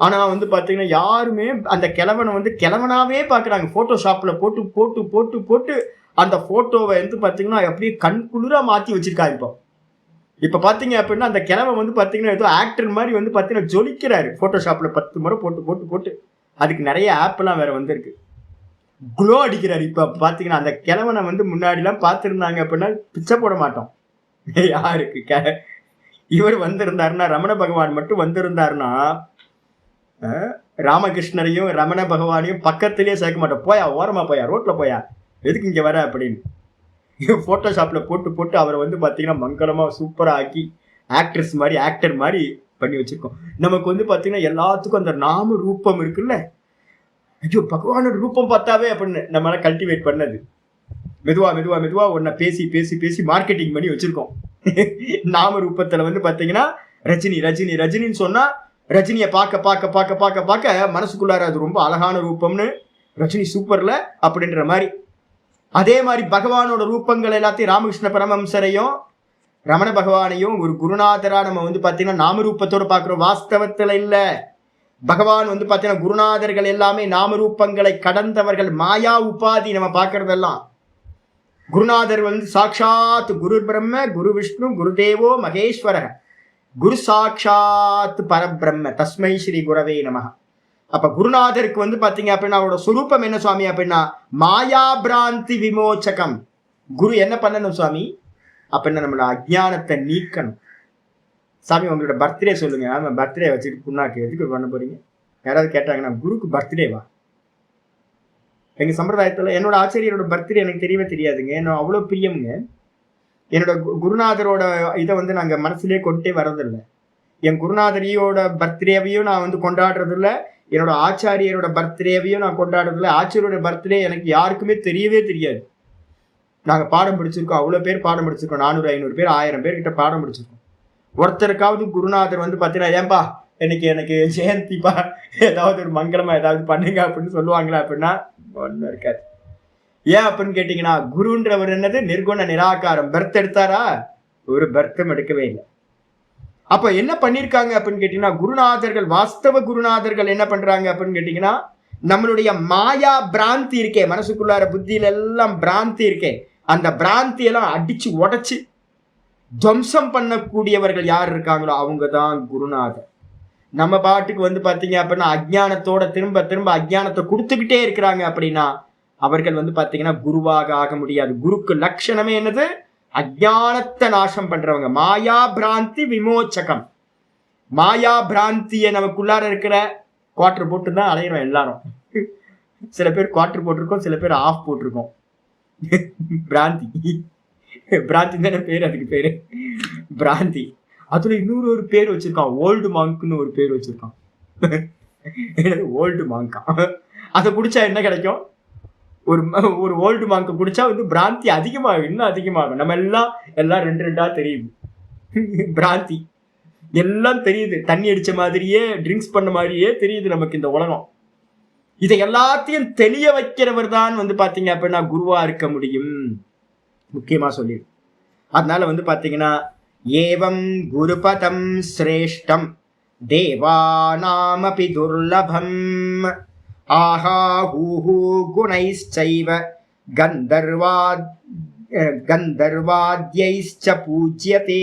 ஆனா வந்து பாத்தீங்கன்னா யாருமே அந்த கிழவனை வந்து கிழவனாவே பாக்குறாங்க. போட்டோஷாப்ல போட்டு போட்டு போட்டு போட்டு அந்த போட்டோவை வந்து பாத்தீங்கன்னா அப்படியே கண் குளிரா மாத்தி வச்சிருக்காங்க. இப்ப பாத்தீங்க அப்படின்னா அந்த கிழவன் வந்து பாத்தீங்கன்னா ஏதோ ஆக்டர் மாதிரி வந்து பாத்தீங்கன்னா ஜொலிக்கிறாரு. போட்டோஷாப்ல 10 முறை போட்டு போட்டு போட்டு அதுக்கு நிறைய ஆப் எல்லாம் வேற வந்திருக்கு, குளோ அடிக்கிறாரு. இப்ப பாத்தீங்கன்னா அந்த கிழவனை வந்து முன்னாடி எல்லாம் பாத்துருந்தாங்க அப்படின்னா பிச்சை போட மாட்டோம். யாருக்கு இவர் வந்திருந்தாருன்னா, ரமண பகவான் மட்டும் வந்திருந்தாருன்னா ராமகிருஷ்ணரையும் ரமண பகவானையும் பக்கத்திலேயே சேர்க்க மாட்டோம். போயா ஓரமா போயா, ரோட்ல போயா, எதுக்கு இங்க வர அப்படின்னு. போட்டோஷாப்ல போட்டு போட்டு அவரை வந்து பாத்தீங்கன்னா மங்களமா சூப்பரா ஆக்கி ஆக்டர்ஸ் மாதிரி ஆக்டர் மாதிரி பண்ணி வச்சிருக்கோம். நமக்கு வந்து பாத்தீங்கன்னா எல்லாத்துக்கும் அந்த நாம ரூபம் இருக்குல்ல, ஐயோ பகவானோட ரூபம் பார்த்தாவே அப்படின்னு நம்மளால கல்டிவேட் பண்ணது. மெதுவா மெதுவா மெதுவா ஒன்ன பேசி பேசி பேசி மார்க்கெட்டிங் பண்ணி வச்சிருக்கோம். நாம ரூபத்துல வந்து பாத்தீங்கன்னா ரஜினி ரஜினி ரஜினின்னு சொன்னா ரஜினியை பார்க்க பார்க்க பார்க்க பார்க்க பார்க்க மனசுக்குள்ளார அது ரொம்ப அழகான ரூபம்னு, ரஜினி சூப்பர்ல அப்படின்ற மாதிரி. அதே மாதிரி பகவானோட ரூபங்கள் எல்லாத்தையும் ராமகிருஷ்ண பரமஹம்சரையும் ரமண பகவானையும் ஒரு குருநாதரா நம்ம வந்து பாத்தீங்கன்னா நாம ரூபத்தோட பாக்குறோம். வாஸ்தவத்துல இல்ல. பகவான் வந்து பாத்தீங்கன்னா குருநாதர்கள் எல்லாமே நாம ரூபங்களை கடந்தவர்கள், மாயா உபாதி நம்ம பாக்குறதெல்லாம். குருநாதர் வந்து சாட்சாத் குரு பிரம்ம குரு விஷ்ணு குரு தேவோ மகேஸ்வர குரு சாட்சாத் பரபிரம்ம தஸ்மை ஸ்ரீ குரவே நமஹ. அப்ப குருநாதருக்கு வந்து பாத்தீங்க அப்படின்னா அவரோட சுரூபம் என்ன சுவாமி அப்படின்னா மாயா பிராந்தி விமோச்சகம். குரு என்ன பண்ணணும் சுவாமி அப்படின்னா நம்மளோட அஜ்ஞானத்தை நீக்கணும். சாமி உங்களோட பர்த்டே சொல்லுங்க. ஆமா பர்த்டே வச்சுட்டு புண்ணாக்கு எதுக்கு பண்ண போறீங்க யாராவது கேட்டாங்கன்னா, குருக்கு பர்த்டேவா? எங்க சம்பிரதாயத்துல என்னோட ஆச்சரியரோட பர்த்டே எனக்கு தெரியவே தெரியாதுங்க. என்ன அவ்வளவு பிரியமுங்க. என்னோட குருநாதரோட இதை வந்து நாங்க மனசுலயே கொண்டே வர்றதில்லை. என் குருநாதரியோட பர்த்டேவையும் நான் வந்து கொண்டாடுறது இல்லை, என்னோட ஆச்சாரியரோட பர்த்டேவையும் நான் கொண்டாடுறது இல்லை. ஆச்சாரியோட பர்த்டே எனக்கு யாருக்குமே தெரியவே தெரியாது. நாங்க பாடம் படிச்சிருக்கோம், அவ்வளவு பேர் பாடம் படிச்சிருக்கோம், 400 500 பேர் 1000 பேர் கிட்ட பாடம் படிச்சிருக்கோம். ஒருத்தருக்காவது குருநாதர் வந்து பாத்தீங்கன்னா ஏன்பா எனக்கு ஜெயந்திப்பா ஏதாவது ஒரு மங்களமா ஏதாவது பண்ணுங்க அப்படின்னு சொல்லுவாங்களா அப்படின்னா ஒன்றும் இருக்காது. ஏன் அப்படின்னு கேட்டீங்கன்னா குருன்றவர் என்னது நிர்குண நிராகாரம். பர்த் எடுத்தாரா? ஒரு பர்த்தம் எடுக்கவே இல்லை. அப்ப என்ன பண்ணிருக்காங்க அப்படின்னு கேட்டீங்கன்னா குருநாதர்கள், வாஸ்தவ குருநாதர்கள் என்ன பண்றாங்க அப்படின்னு கேட்டீங்கன்னா நம்மளுடைய மாயா பிராந்தி இருக்கே, மனசுக்குள்ளார புத்தியில எல்லாம் பிராந்தி இருக்கே, அந்த பிராந்தி எல்லாம் அடிச்சு உடைச்சு துவம்சம் பண்ணக்கூடியவர்கள் யார் இருக்காங்களோ அவங்க தான் குருநாதர். நம்ம பாட்டுக்கு வந்து பாத்தீங்க அப்படின்னா அஜ்ஞானத்தோட திரும்ப திரும்ப அஜ்ஞானத்தை கொடுத்துக்கிட்டே இருக்கிறாங்க அப்படின்னா அவர்கள் வந்து பாத்தீங்கன்னா குருவாக ஆக முடியாது. குருக்கு லட்சணமே என்னது? அஜ்ஞானத்தை நாசம் பண்றவங்க. மாயா பிராந்தி விமோச்சகம். மாயா பிராந்திய நமக்குள்ளார இருக்கிற குவார்டர் போட்டு தான் அலையிறோம் எல்லாரும். சில பேர் குவார்டர் போட்டிருக்கோம், சில பேர் ஆஃப் போட்டிருக்கோம். பிராந்தி பிராந்தி தானே பேர், அதுக்கு பேரு பிராந்தி. அதுல இன்னொரு ஒரு பேர் வச்சிருக்கான், ஓல்டு மாங்க்னு ஒரு பேர் வச்சிருக்கான். ஓல்டு மாங்கா. அதை குடிச்சா என்ன கிடைக்கும்? ஒரு ஓல்டு மாங்க குடிச்சா வந்து பிராந்தி அதிகமாகும், இன்னும் அதிகமாகும். நம்ம எல்லாம் 2 தெரியுது. பிராந்தி எல்லாம் தெரியுது, தண்ணி அடிச்ச மாதிரியே ட்ரிங்க்ஸ் பண்ண மாதிரியே தெரியுது நமக்கு இந்த உலகம். இதை எல்லாத்தையும் தெளிய வைக்கிறவர் தான் வந்து பாத்தீங்க அப்படின்னா குருவா இருக்க முடியும், முக்கியமா சொல்லி. அதனால வந்து பாத்தீங்கன்னா ஏவம் குருபதம் சிரேஷ்டம் தேவானாமபி துர்லபம் ஆஹா ஹூஹூ குணைச்சைவ கந்தர்வாத்யைச்ச பூஜ்யதே.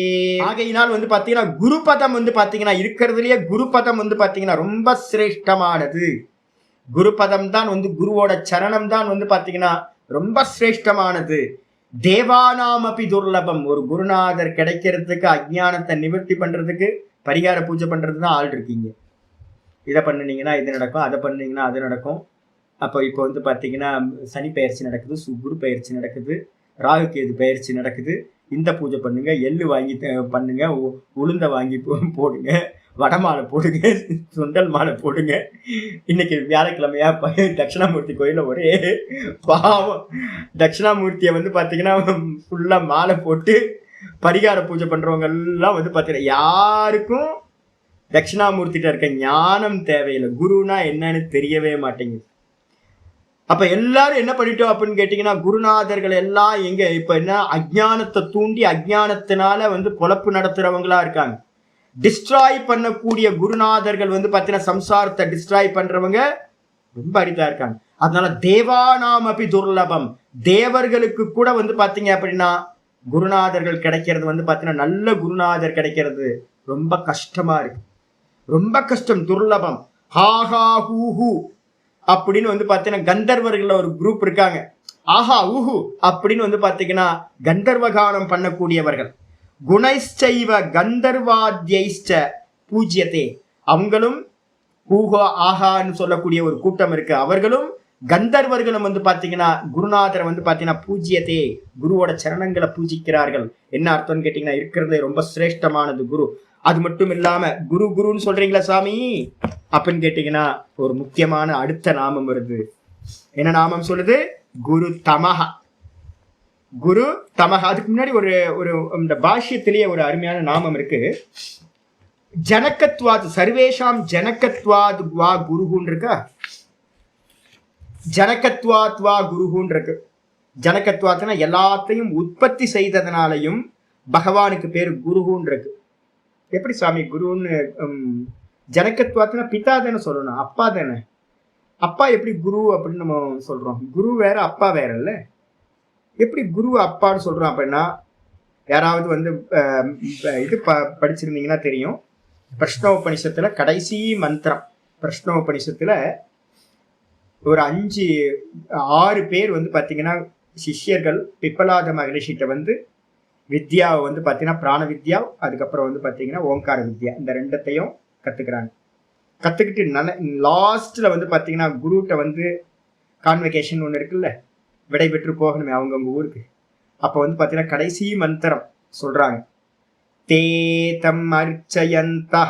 ஆகையினால் வந்து பாத்தீங்கன்னா குருபதம் வந்து பாத்தீங்கன்னா இருக்கிறதுலயே குருபதம் வந்து பாத்தீங்கன்னா ரொம்ப சிரேஷ்டமானது. குருபதம் தான் வந்து குருவோட சரணம் தான் வந்து பாத்தீங்கன்னா ரொம்ப சிரேஷ்டமானது. தேவானாம் அபி துர்லபம். ஒரு குருநாதர் கிடைக்கிறதுக்கு, அஜ்ஞானத்தை நிவர்த்தி பண்றதுக்கு, பரிகார பூஜை பண்றது தான் ஆள் இருக்கீங்க. இதை பண்ணினீங்கன்னா இது நடக்கும், அதை பண்ணினீங்கன்னா அது நடக்கும். அப்போ இப்போ வந்து பார்த்தீங்கன்னா சனி பயிற்சி நடக்குது, குரு பயிற்சி நடக்குது, ராகு கேது பயிற்சி நடக்குது. இந்த பூஜை பண்ணுங்க, எள்ளு வாங்கி பண்ணுங்க, உளுந்த வாங்கி போடுங்க, வடமாலை போடுங்க, சுண்டல் மாலை போடுங்க. இன்னைக்கு வியாழக்கிழமையா தட்சிணாமூர்த்தி கோயிலில் ஒரே பாவம். தட்சிணாமூர்த்தியை வந்து பார்த்தீங்கன்னா ஃபுல்லாக மாலை போட்டு பரிகார பூஜை பண்ணுறவங்க எல்லாம் வந்து பார்த்தீங்கன்னா யாருக்கும் தட்சிணாமூர்த்திட்ட இருக்க ஞானம் தேவையில்லை. குருனா என்னன்னு தெரியவே மாட்டேங்குது. அப்ப எல்லாரும் என்ன பண்ணிட்டோம் அப்படின்னு கேட்டீங்கன்னா, குருநாதர்கள் எல்லாம் எங்க இப்ப என்ன அஜ்ஞானத்தை தூண்டி அஜ்ஞானத்தினால வந்து பொழப்பு நடத்துறவங்களா இருக்காங்க. டிஸ்ட்ராய் பண்ணக்கூடிய குருநாதர்கள் வந்து பார்த்தீங்கன்னா சம்சாரத்தை டிஸ்ட்ராய் பண்றவங்க ரொம்ப அரிதா இருக்காங்க. அதனால தேவானாம் அபி துர்லபம். தேவர்களுக்கு கூட வந்து பாத்தீங்க அப்படின்னா குருநாதர்கள் கிடைக்கிறது வந்து பாத்தீங்கன்னா நல்ல குருநாதர் கிடைக்கிறது ரொம்ப கஷ்டமா இருக்கு. ரொம்ப கஷ்டம், துர்லபம். ஹாஹா ஹூஹு அப்படின்னு வந்து பாத்தீங்கன்னா கந்தர்வர்கள் ஒரு குரூப் இருக்காங்க. ஆஹா ஊஹு அப்படின்னு வந்து பாத்தீங்கன்னா கந்தர்வகானம் பண்ணக்கூடியவர்கள். குணைச்சைவ கந்தர்வாத்யைச்ச பூஜ்யதே. அவங்களும் ஊஹா ஆஹான்னு சொல்லக்கூடிய ஒரு கூட்டம் இருக்கு. அவர்களும் கந்தர்வர்களும் வந்து பாத்தீங்கன்னா குருநாதரை வந்து பாத்தீங்கன்னா பூஜ்யதே, குருவோட சரணங்களை பூஜிக்கிறார்கள். என்ன அர்த்தம்னு கேட்டீங்கன்னா இருக்கிறதே ரொம்ப சிரேஷ்டமானது குரு. அது மட்டும் இல்லாம குரு குருன்னு சொல்றீங்களா சாமி அப்படின்னு கேட்டீங்கன்னா ஒரு முக்கியமான அடுத்த நாமம் வருது. என்ன நாமம் சொல்லுது? குரு தமஹா. குரு தமஹா. அதுக்கு முன்னாடி ஒரு ஒரு இந்த பாஷ்யத்திலேயே ஒரு அருமையான நாமம் இருக்கு. ஜனகத்வாத். சர்வேஷாம் ஜனகத்வாத் வா குருகுன்னு இருக்கா? ஜனகத்வாத் வா குருகுன்னு இருக்கு. ஜனகத்வாத்னா எல்லாத்தையும் உற்பத்தி செய்ததுனாலையும் பகவானுக்கு பேரு குருகுன்னு இருக்கு. எப்படி சாமி குருன்னு? ஜனகத்வாத்னா பிதா தானே சொல்லணும், அப்பா தானே. அப்பா எப்படி குரு அப்படின்னு நம்ம சொல்றோம்? குரு வேற அப்பா வேற இல்ல. எப்படி குரு அப்பான்னு சொல்றோம் அப்படின்னா, யாராவது வந்து இது படிச்சிருந்தீங்கன்னா தெரியும். பிரஷ்னோபனிஷத்துல கடைசி மந்திரம், பிரஷ்னோபனிஷத்துல ஒரு 5-6 பேர் வந்து பாத்தீங்கன்னா சிஷ்யர்கள் பிப்பலாத மகரிஷிட்ட வந்து வித்யாவை வந்து பார்த்தீங்கன்னா பிராண வித்யா, அதுக்கப்புறம் வந்து பார்த்தீங்கன்னா ஓங்கார வித்யா, இந்த ரெண்டத்தையும் கற்றுக்குறாங்க. கற்றுக்கிட்டு லாஸ்ட்டில் வந்து பார்த்தீங்கன்னா குருட்ட வந்து கான்வெகேஷன் ஒன்று இருக்குல்ல, விடை பெற்று போகணுமே அவங்கவுங்க ஊருக்கு. அப்போ வந்து பார்த்தீங்கன்னா கடைசி மந்திரம் சொல்கிறாங்க, தேதம் அர்ச்சயந்தா.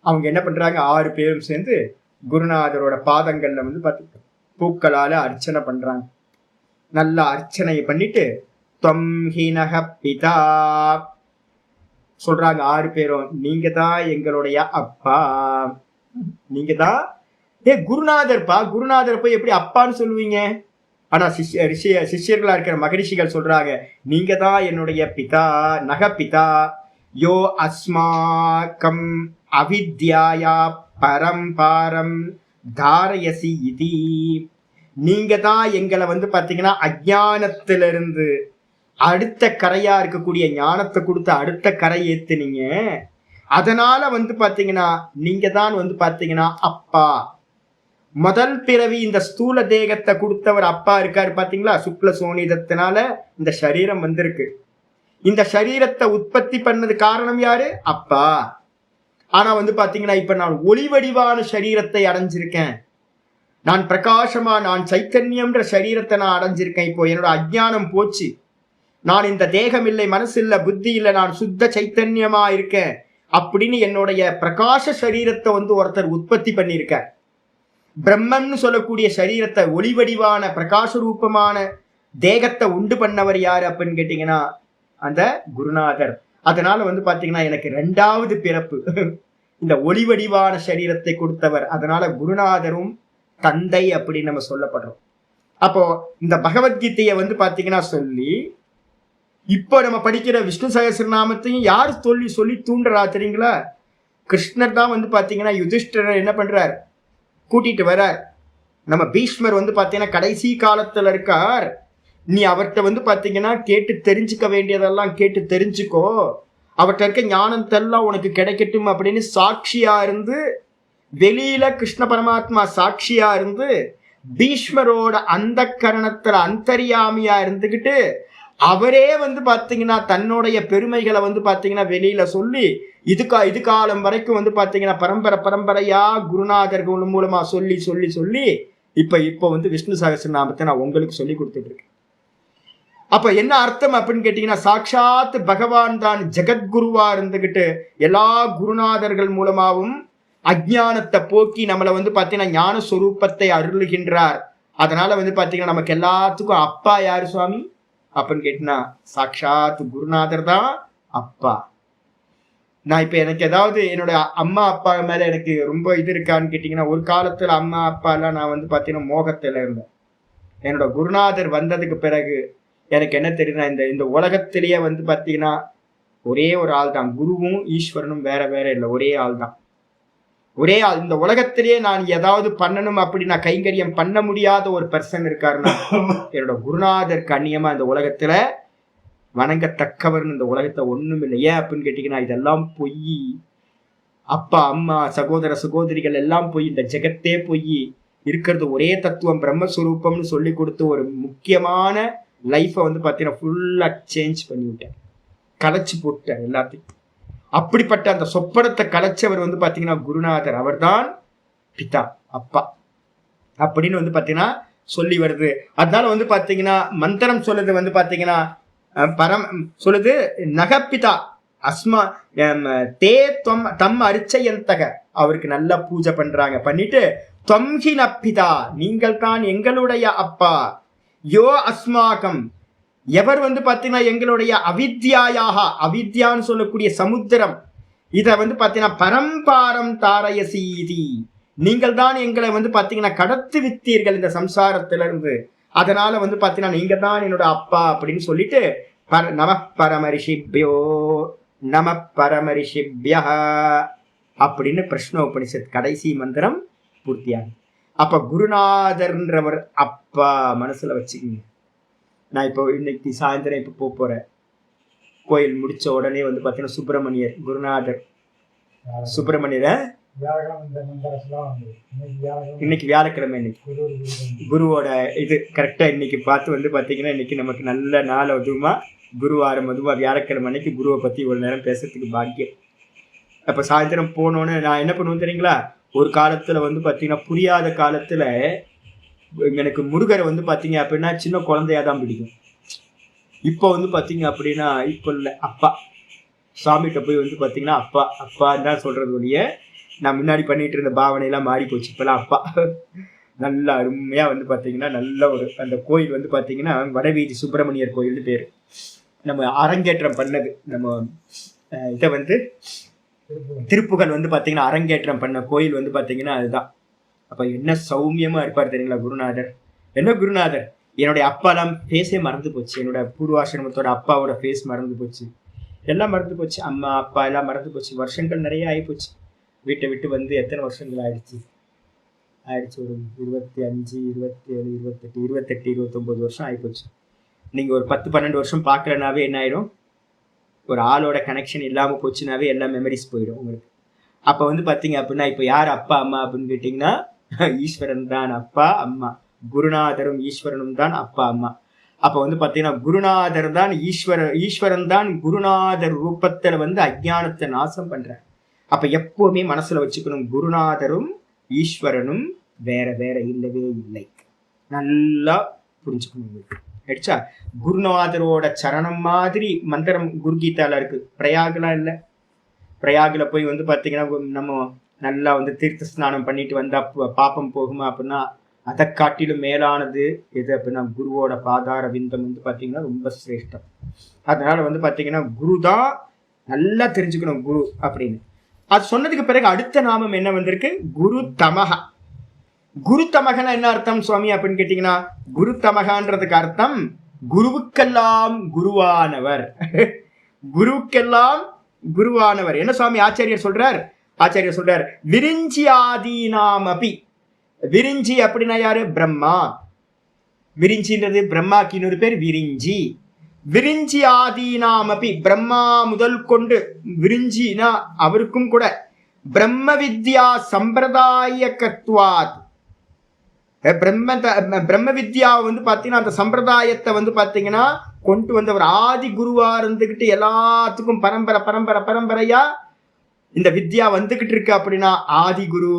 அவங்க என்ன பண்ணுறாங்க, 6 பேரும் சேர்ந்து குருநாதரோட பாதங்களில் வந்து பார்த்து பூக்களால் அர்ச்சனை பண்ணுறாங்க. நல்லா அர்ச்சனையை பண்ணிட்டு தொம்ஹினஹ பிதா சொல்றாங்க 6 பேரும், நீங்க தான் எங்களுடைய அப்பா, நீங்க தான். குருநாதர்ப்பா, குருநாதர் போய் எப்படி அப்பான்னு சொல்லுவீங்க? ஆனா சிஷ்யர்களா இருக்கிற மகரிஷிகள் சொல்றாங்க, நீங்க தான் என்னுடைய பிதா, நக பிதா, யோ அஸ்மாக்கம் அவித்யாயா பரம்பாரம் தாரயசி இதி. நீங்க தான் எங்களை வந்து பாத்தீங்கன்னா அஜ்ஞானத்திலிருந்து அடுத்த கரையா இருக்கக்கூடிய ஞானத்தை கொடுத்து அடுத்த கரை ஏத்துனீங்க. அதனால வந்து பாத்தீங்கன்னா நீங்க தான் வந்து பாத்தீங்கன்னா அப்பா. முதல் பிறவி இந்த ஸ்தூல தேகத்தை கொடுத்தவர் அப்பா இருக்காரு பாத்தீங்களா? சுக்ல சோனிதத்தினால இந்த சரீரம் வந்திருக்கு. இந்த சரீரத்தை உற்பத்தி பண்ணது காரணம் யாரு? அப்பா. ஆனா வந்து பாத்தீங்கன்னா இப்ப நான் ஒளி வடிவான சரீரத்தை அடைஞ்சிருக்கேன். நான் பிரகாசமா, நான் சைத்தன்யம்ன்ற சரீரத்தை நான் அடைஞ்சிருக்கேன். இப்போ என்னோட அஜ்ஞானம் போச்சு. நான் இந்த தேகம் இல்லை, மனசு இல்லை, புத்தி இல்லை, நான் சுத்த சைத்தன்யமா இருக்கேன் அப்படின்னு என்னுடைய பிரகாச சரீரத்தை வந்து ஒருத்தர் உற்பத்தி பண்ணியிருக்க. பிரம்மன்னு சொல்லக்கூடிய சரீரத்தை, ஒளி வடிவான பிரகாச ரூபமான தேகத்தை உண்டு பண்ணவர் யாரு அப்படின்னு கேட்டீங்கன்னா அந்த குருநாதர். அதனால வந்து பாத்தீங்கன்னா எனக்கு 2வது பிறப்பு இந்த ஒளி வடிவான சரீரத்தை கொடுத்தவர். அதனால குருநாதரும் தந்தை அப்படின்னு நம்ம சொல்லப்படுறோம். அப்போ இந்த பகவத்கீதையை வந்து பாத்தீங்கன்னா சொல்லி இப்போ நம்ம படிக்கிற விஷ்ணு சகஸ்ரநாமத்தையும் யார் சொல்லி தூண்டுறா தெரியுங்களா? கிருஷ்ணர் தான் வந்து பாத்தீங்கன்னா யுதிஷ்டரை என்ன பண்றார், கூட்டிட்டு வர்றார். நம்ம பீஷ்மர் வந்து பாத்தீங்கன்னா கடைசி காலத்துல இருக்கார். நீ அவர்கிட்ட வந்து பாத்தீங்கன்னா கேட்டு தெரிஞ்சுக்க வேண்டியதெல்லாம் கேட்டு தெரிஞ்சுக்கோ, அவர்கிட்ட இருக்க ஞானத்தெல்லாம் உனக்கு கிடைக்கட்டும் அப்படின்னு சாட்சியா இருந்து, வெளியில கிருஷ்ண பரமாத்மா சாட்சியா இருந்து, பீஷ்மரோட அந்த கரணத்துல அந்தரியாமியா இருந்துகிட்டு அவரே வந்து பாத்தீங்கன்னா தன்னுடைய பெருமைகளை வந்து பாத்தீங்கன்னா வெளியில சொல்லி இது காலம் வரைக்கும் வந்து பாத்தீங்கன்னா பரம்பரையா குருநாதர்கள் மூலமா சொல்லி சொல்லி சொல்லி இப்ப வந்து விஷ்ணு சகஸ்ரநாமத்தை நான் உங்களுக்கு சொல்லி கொடுத்துட்டு இருக்கேன். அப்ப என்ன அர்த்தம் அப்படின்னு கேட்டீங்கன்னா, சாட்சாத் பகவான் தான் ஜெகத்குருவா இருந்துகிட்டு எல்லா குருநாதர்கள் மூலமாவும் அஜ்ஞானத்தை போக்கி நம்மளை வந்து பாத்தீங்கன்னா ஞான சொரூபத்தை அருளுகின்றார். அதனால வந்து பாத்தீங்கன்னா நமக்கு எல்லாத்துக்கும் அப்பா யாரு சுவாமி அப்படின்னு கேட்டினா, சாட்சாத் குருநாதர் தான் அப்பா. நான் இப்ப எனக்கு ஏதாவது என்னோட அம்மா அப்பா மேல எனக்கு ரொம்ப இது இருக்கான்னு கேட்டீங்கன்னா, ஒரு காலத்துல அம்மா அப்பா எல்லாம் நான் வந்து பாத்தீங்கன்னா மோகத்துல இருந்தேன். என்னோட குருநாதர் வந்ததுக்கு பிறகு எனக்கு என்ன தெரியுதுன்னா, இந்த உலகத்திலேயே வந்து பாத்தீங்கன்னா ஒரே ஒரு ஆள் தான், குருவும் ஈஸ்வரனும் வேற வேற இல்லை, ஒரே ஆள் தான், ஒரே ஆள். இந்த உலகத்திலேயே நான் ஏதாவது பண்ணணும் அப்படி நான் கைங்கரியம் பண்ண முடியாத ஒரு பர்சன் இருக்காருன்னா என்னோட குருநாதர் கண்ணியமா இந்த உலகத்துல வணங்கத்தக்கவர்னு இந்த உலகத்தை ஒண்ணும் இல்லை. ஏன் அப்படின்னு கேட்டீங்கன்னா, இதெல்லாம் பொய். அப்பா அம்மா சகோதர சகோதரிகள் எல்லாம் போய், இந்த ஜெகத்தே போய் இருக்கிறது ஒரே தத்துவம் பிரம்மஸ்வரூபம்னு சொல்லி கொடுத்து ஒரு முக்கியமான லைஃபை வந்து பார்த்தீங்கன்னா ஃபுல்லா சேஞ்ச் பண்ணிவிட்டேன், கலைச்சு போட்டேன் எல்லாத்தையும். அப்படிப்பட்ட அந்த சொப்பனத்தை கலைச்சவர் வந்து பாத்தீங்கன்னா குருநாதர், அவர் தான் பிதா அப்பா அப்படின்னு வந்து பாத்தீங்கன்னா சொல்லி வருது. அதனால வந்து பாத்தீங்கன்னா மந்திரம் சொல்லுது வந்து பாத்தீங்கன்னா சொல்லுது, நகப்பிதா அஸ்மா தே தம் அரிச்சயந்தக, அவருக்கு நல்லா பூஜை பண்றாங்க, பண்ணிட்டு தொம்ஹி நப்பிதா, நீங்கள் தான் எங்களுடைய அப்பா, யோ அஸ்மாகம், எவர் வந்து பாத்தீங்கன்னா எங்களுடைய அவித்யாயாக, அவித்யான்னு சொல்லக்கூடிய சமுத்திரம், இத வந்து பாத்தீங்கன்னா பரம்பாரம் தாரயசீதி, நீங்கள் தான் எங்களை வந்து பாத்தீங்கன்னா கடத்து வித்தீர்கள் இந்த சம்சாரத்திலிருந்து, அதனால வந்து பாத்தீங்கன்னா நீங்க தான் என்னோட அப்பா அப்படின்னு சொல்லிட்டு நம பரமரிஷிபியோ நம பரமரிஷிபியா அப்படின்னு பிரஷ்ன உபனிஷத் கடைசி மந்திரம் பூர்த்தியாகும். அப்ப குருநாதர்ன்றவர் அப்பா மனசுல வச்சுக்கீங்க. நான் இப்போ இன்னைக்கு சாயந்தரம் இப்போ போறேன், கோயில் முடிச்ச உடனே வந்து பாத்தீங்கன்னா சுப்பிரமணியர் குருநாதர், சுப்பிரமணியரை இன்னைக்கு வியாழக்கிழமை, இன்னைக்கு குருவோட இது கரெக்டா இன்னைக்கு பார்த்து வந்து பாத்தீங்கன்னா இன்னைக்கு நமக்கு நல்ல நாள், அதுவுமா குருவாரம், அதுவா வியாழக்கிழமை அன்னைக்கு குருவை பத்தி ஒரு நேரம் பேசுறதுக்கு பாக்கியம். அப்ப சாயந்தரம் போனோன்னு நான் என்ன பண்ணுவேன் தெரியுங்களா, ஒரு காலத்துல வந்து பாத்தீங்கன்னா புரியாத காலத்துல எனக்கு முருகரை வந்து பாத்தீங்க அப்படின்னா சின்ன குழந்தையாதான் பிடிக்கும். இப்போ வந்து பாத்தீங்க அப்படின்னா இப்போ இல்லை, அப்பா சாமிகிட்ட போய் வந்து பாத்தீங்கன்னா அப்பா அப்பான்னு தான் சொல்றது ஒழிய நான் முன்னாடி பண்ணிட்டு இருந்த பாவனையெல்லாம் மாறி போச்சு. இப்பெல்லாம் அப்பா நல்லா அருமையா வந்து பாத்தீங்கன்னா நல்ல ஒரு அந்த கோயில் வந்து பாத்தீங்கன்னா வடவீதி சுப்பிரமணியர் கோயில்னு பேரு. நம்ம அரங்கேற்றம் பண்ணது, நம்ம இதை வந்து திருப்புகள் வந்து பாத்தீங்கன்னா அரங்கேற்றம் பண்ண கோயில் வந்து பாத்தீங்கன்னா அதுதான். அப்ப என்ன சௌமியமா இருப்பார் தெரியுங்களா குருநாதர். என்ன குருநாதர், என்னுடைய அப்பாலாம் ஃபேஸே மறந்து போச்சு, என்னோட பூர்வாசிரமத்தோட அப்பாவோட ஃபேஸ் மறந்து போச்சு, எல்லாம் மறந்து போச்சு, அம்மா அப்பா எல்லாம் மறந்து போச்சு, வருஷங்கள் நிறைய ஆகிப்போச்சு. வீட்டை விட்டு வந்து எத்தனை வருஷங்கள் ஆயிடுச்சு, ஒரு 25 27 28 29 வருஷம் ஆகிப்போச்சு. நீங்கள் ஒரு 10-12 வருஷம் பார்க்கலனாவே என்ன ஆயிடும், ஒரு ஆளோட கனெக்ஷன் இல்லாமல் போச்சுனாவே எல்லா மெமரிஸ் போயிடும் உங்களுக்கு. அப்போ வந்து பார்த்தீங்க அப்படின்னா இப்போ யார் அப்பா அம்மா அப்படின்னு கேட்டிங்கன்னா ஈஸ்வரன் தான் அப்பா அம்மா, குருநாதரும் ஈஸ்வரனும் தான் அப்பா அம்மா. அப்போ வந்து பார்த்தீங்கன்னா குருநாதர் தான் ஈஸ்வரன் தான் குருநாதர் ரூபத்தில் வந்து அஜ்ஞானத்தை நாசம் பண்றார். அப்ப எப்பவுமே மனசுல வச்சுக்கணும், குருநாதரும் ஈஸ்வரனும் வேற வேற இல்லவே இல்லை. நல்லா புரிஞ்சுக்கணும். ஆயிடுச்சா? குருநாதரோட சரணம் மாதிரி மந்திரம் குருகீதால இருக்கு, பிரயாகலாம் இல்லை. பிரயாகில போய் வந்து பாத்தீங்கன்னா நம்ம நல்லா வந்து தீர்த்த ஸ்நானம் பண்ணிட்டு வந்தா பாப்பம் போகுமா அப்படின்னா அதை காட்டிலும் மேலானது எது அப்படின்னா குருவோட பாதார விந்தம் வந்து பாத்தீங்கன்னா ரொம்ப சிரேஷ்டம். அதனால வந்து பாத்தீங்கன்னா குரு தான் நல்லா தெரிஞ்சுக்கணும் குரு அப்படின்னு. அது சொன்னதுக்கு பிறகு அடுத்த நாமம் என்ன வந்திருக்கு, குரு தமக. குரு தமகனா என்ன அர்த்தம் சுவாமி அப்படின்னு கேட்டீங்கன்னா, குரு தமகான்றதுக்கு அர்த்தம் குருவுக்கெல்லாம் குருவானவர். குருவுக்கெல்லாம் குருவானவர் என்ன சுவாமி ஆச்சாரியர் சொல்றார்? ஆச்சாரியர் சொல்றார், விரிஞ்சியாதீனாம் அபி விரிஞ்சி அப்படின்னா யாரு? பிரம்மா. விரிஞ்சின்றது பிரம்மாக்கு இன்னொரு பேர் விரிஞ்சி. விரிஞ்சி ஆதீனாம் அப்படி பிரம்மா முதல் கொண்டு விரிஞ்சினா அவருக்கும் கூட பிரம்ம வித்யா சம்பிரதாயகத்வாத். பிரம்ம வித்யா வந்து பாத்தீங்கன்னா அந்த சம்பிரதாயத்தை வந்து பாத்தீங்கன்னா கொண்டு வந்தவர் ஆதி குருவா இருந்துகிட்டு எல்லாத்துக்கும் பரம்பரை பரம்பரை பரம்பரையா இந்த வித்யா வந்துகிட்டு இருக்கு. அப்படின்னா ஆதி குரு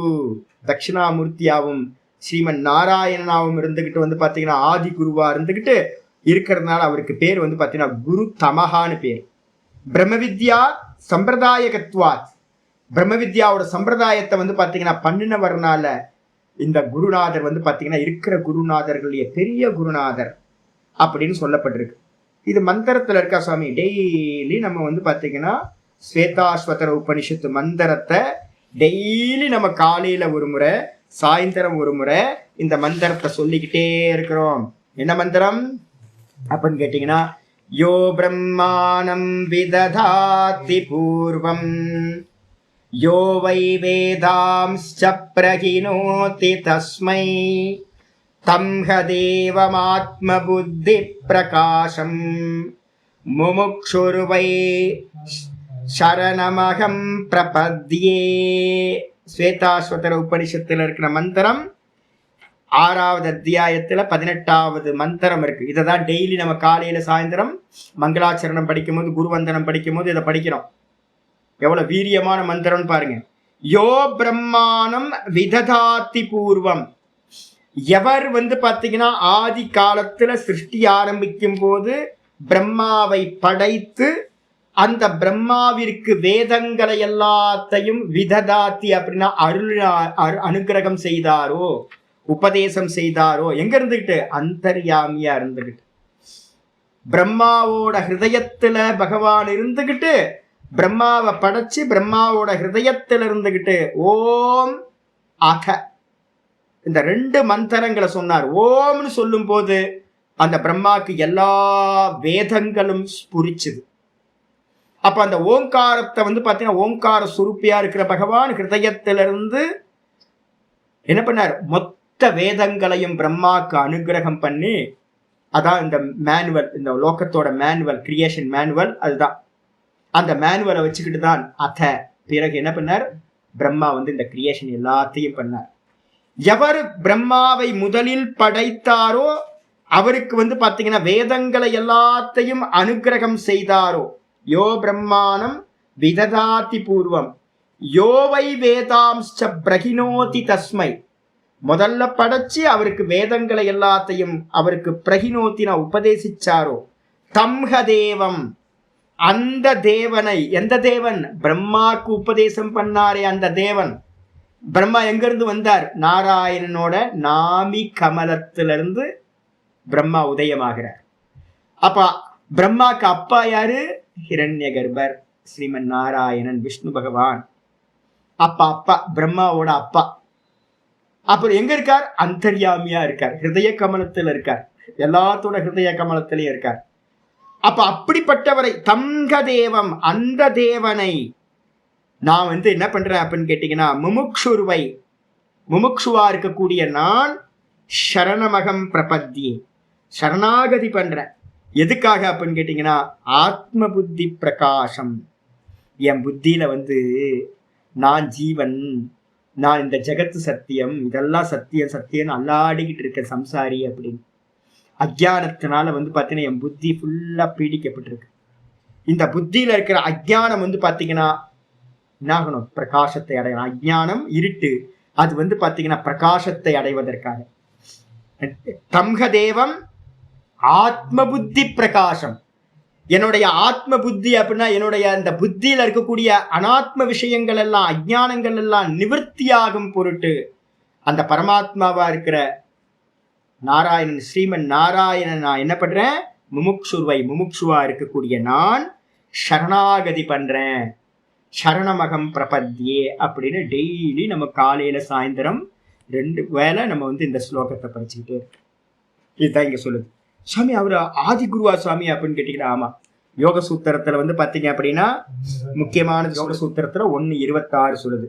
தட்சிணாமூர்த்தியாவும் ஸ்ரீமன் நாராயணனாவும் இருந்துகிட்டு வந்து பாத்தீங்கன்னா ஆதி குருவா இருந்துகிட்டு இருக்கிறதுனால அவருக்கு பேர் வந்து பாத்தீங்கன்னா குரு தமஹான்னு பேர். பிரம்ம வித்யா சம்பிரதாயகத்வாத். பிரம்ம வித்யாவோட சம்பிரதாயத்தை வந்து பாத்தீங்கன்னா பண்ணினவர்னால இந்த குருநாதர் வந்து பாத்தீங்கன்னா இருக்கிற குருநாதர்களுடைய பெரிய குருநாதர் அப்படின்னு சொல்லப்பட்டிருக்கு. இது மந்திரத்துல இருக்கா சுவாமி. டெய்லி நம்ம வந்து பாத்தீங்கன்னா ஸ்வேதாஸ்வதர உபனிஷத்து மந்திரத்தை டெய்லி நம்ம காலையில ஒரு முறை சாயந்தரம் ஒரு முறை இந்த மந்திரத்தை சொல்லிக்கிட்டே இருக்கிறோம். என்ன மந்திரம் அப்படின்னு கேட்டீங்கன்னா, யோ பிரம்மாணம் விததாதி பூர்வம் யோ வை வேதாம்ஸ்ச பிரகிணோதி தஸ்மை தம் ஹதேவமாத்ம புத்தி பிரகாசம் முமுக்ஷுர்வை சரணமகம் பிரபத்யே. ஸ்வேதாஸ்வதர உபனிஷத்துல இருக்கிற மந்திரம் 6வது அத்தியாயத்துல 18வது மந்திரம் இருக்கு. இதை தான் டெய்லி நம்ம காலையில சாயந்தரம் மங்களாச்சரணம் படிக்கும் போது குருவந்தனம் படிக்கும் போது இதை படிக்கிறோம். எவ்வளவு வீரியமான மந்திரம்னு பாருங்க. யோ பிரம்மாணம் விததாதி பூர்வம். எவர் வந்து பாத்தீங்கன்னா ஆதி காலத்துல சிருஷ்டி ஆரம்பிக்கும் போது பிரம்மாவை படைத்து அந்த பிரம்மாவிற்கு வேதங்களை எல்லாத்தையும் விததாத்தி அப்படின்னா அனுகிரகம் செய்தாரோ, உபதேசம் செய்தாரோ. எங்க இருந்துகிட்டு? அந்தர்யாமியா இருந்துகிட்டு. பிரம்மாவோட ஹிருதயத்துல பகவான் இருந்துகிட்டு பிரம்மாவை படைச்சு பிரம்மாவோட ஹிருதயத்துல இருந்துகிட்டு ஓம் அக இந்த 2 மந்திரங்களை சொன்னார். ஓம்னு சொல்லும் போது அந்த பிரம்மாக்கு எல்லா வேதங்களும் ஸ்புரிச்சுது. அப்ப அந்த ஓங்காரத்தை வந்து பாத்தீங்கன்னா ஓங்கார சுரூப்பியா இருக்கிற பகவான் ஹிருதயத்திலிருந்து என்ன பண்ணார்? மொத்த வேதங்களையும் பிரம்மாக்கு அனுகிரகம் பண்ணி, அதான் இந்த மேனுவல், இந்த லோகத்தோட மேனுவல், கிரியேஷன் மேனுவல். அதுதான் அந்த மேனுவலை வச்சுக்கிட்டு தான் பிறகு என்ன பண்ணார்? பிரம்மா வந்து இந்த கிரியேஷன் எல்லாத்தையும் பண்ணார். எவர் பிரம்மாவை முதலில் படைத்தாரோ அவருக்கு வந்து பாத்தீங்கன்னா வேதங்களை எல்லாத்தையும் அனுகிரகம் செய்தாரோ. யோ பிரம்மாணம் விததாதி பூர்வம் யோவை வேதாம்ஸ்ச பிரகிணோதி தஸ்மை. முதல்ல படைச்சு அவருக்கு வேதங்களை எல்லாத்தையும் அவருக்கு பிரகிணோத்தின உபதேசிச்சாரோ. தம்ஹ தேவம் அந்த தேவனை, எந்த தேவன்? பிரம்மாக்கு உபதேசம் பண்ணாரே அந்த தேவன். பிரம்மா எங்க இருந்து வந்தார்? நாராயணனோட நாமி கமலத்திலிருந்து பிரம்மா உதயமாகிறார். அப்ப பிரம்மாக்கு அப்பா யாரு? ஹிரண்ய கர்ப்பர் ஸ்ரீமன் நாராயணன் விஷ்ணு பகவான். அப்பா பிரம்மாவோட அப்பா. அப்புறம் எங்க இருக்கார்? அந்தர்யாமியா இருக்கார், ஹிருதய கமலத்துல இருக்கார், எல்லாத்தோட ஹிருதய கமலத்திலேயே இருக்கார். அப்ப அப்படிப்பட்டவரை தங்க தேவம் அந்த தேவனை நான் வந்து என்ன பண்றேன் அப்படின்னு கேட்டீங்கன்னா, முமுக்ஷுர்வை முமுக்ஷுவா இருக்கக்கூடிய நான் சரணமகம் பிரபத்தியே சரணாகதி பண்றேன். எதுக்காக அப்படின்னு கேட்டீங்கன்னா, ஆத்ம புத்தி பிரகாசம். என் புத்தியில வந்து நான் ஜீவன், நான் இந்த ஜெகத்து சத்தியம், இதெல்லாம் சத்தியம் சத்தியம்னு அல்லாடிக்கிட்டு இருக்க சம்சாரி அப்படின்னு அஜ்ஞானத்தினால வந்து பார்த்தீங்கன்னா என் புத்தி ஃபுல்லா பீடிக்கப்பட்டிருக்கு. இந்த புத்தியில இருக்கிற அஜ்ஞானம் வந்து பார்த்தீங்கன்னா என்ன ஆகணும்? பிரகாசத்தை அடையணும். அஜ்ஞானம் இருட்டு, அது வந்து பார்த்தீங்கன்னா பிரகாசத்தை அடைவதற்காக. தம்ஹ தேவம் ஆத்ம புத்தி பிரகாசம். என்னுடைய ஆத்ம புத்தி அப்படின்னா என்னுடைய அந்த புத்தியில இருக்கக்கூடிய அனாத்ம விஷயங்கள் எல்லாம், அஜ்ஞானங்கள் எல்லாம் நிவர்த்தியாகும் பொருட்டு அந்த பரமாத்மாவா இருக்கிற நாராயணன், ஸ்ரீமன் நாராயணன் நான் என்ன பண்றேன்? முமுக்ஷுவா இருக்கக்கூடிய நான் சரணாகதி பண்றேன். சரணமகம் பிரபத்தியே அப்படின்னு டெய்லி நம்ம காலையில சாயந்தரம் 2 வேளை நம்ம வந்து இந்த ஸ்லோகத்தை படிச்சுக்கிட்டே இருக்கோம். இதுதான் இங்க சொல்லுது. சுவாமி அவர் ஆதி குருவா சுவாமி அப்படின்னு கேட்டீங்கன்னா, ஆமா. யோக சூத்திரத்துல வந்து பாத்தீங்க அப்படின்னா முக்கியமான யோக சூத்திரத்துல 1:26 சொல்லுது.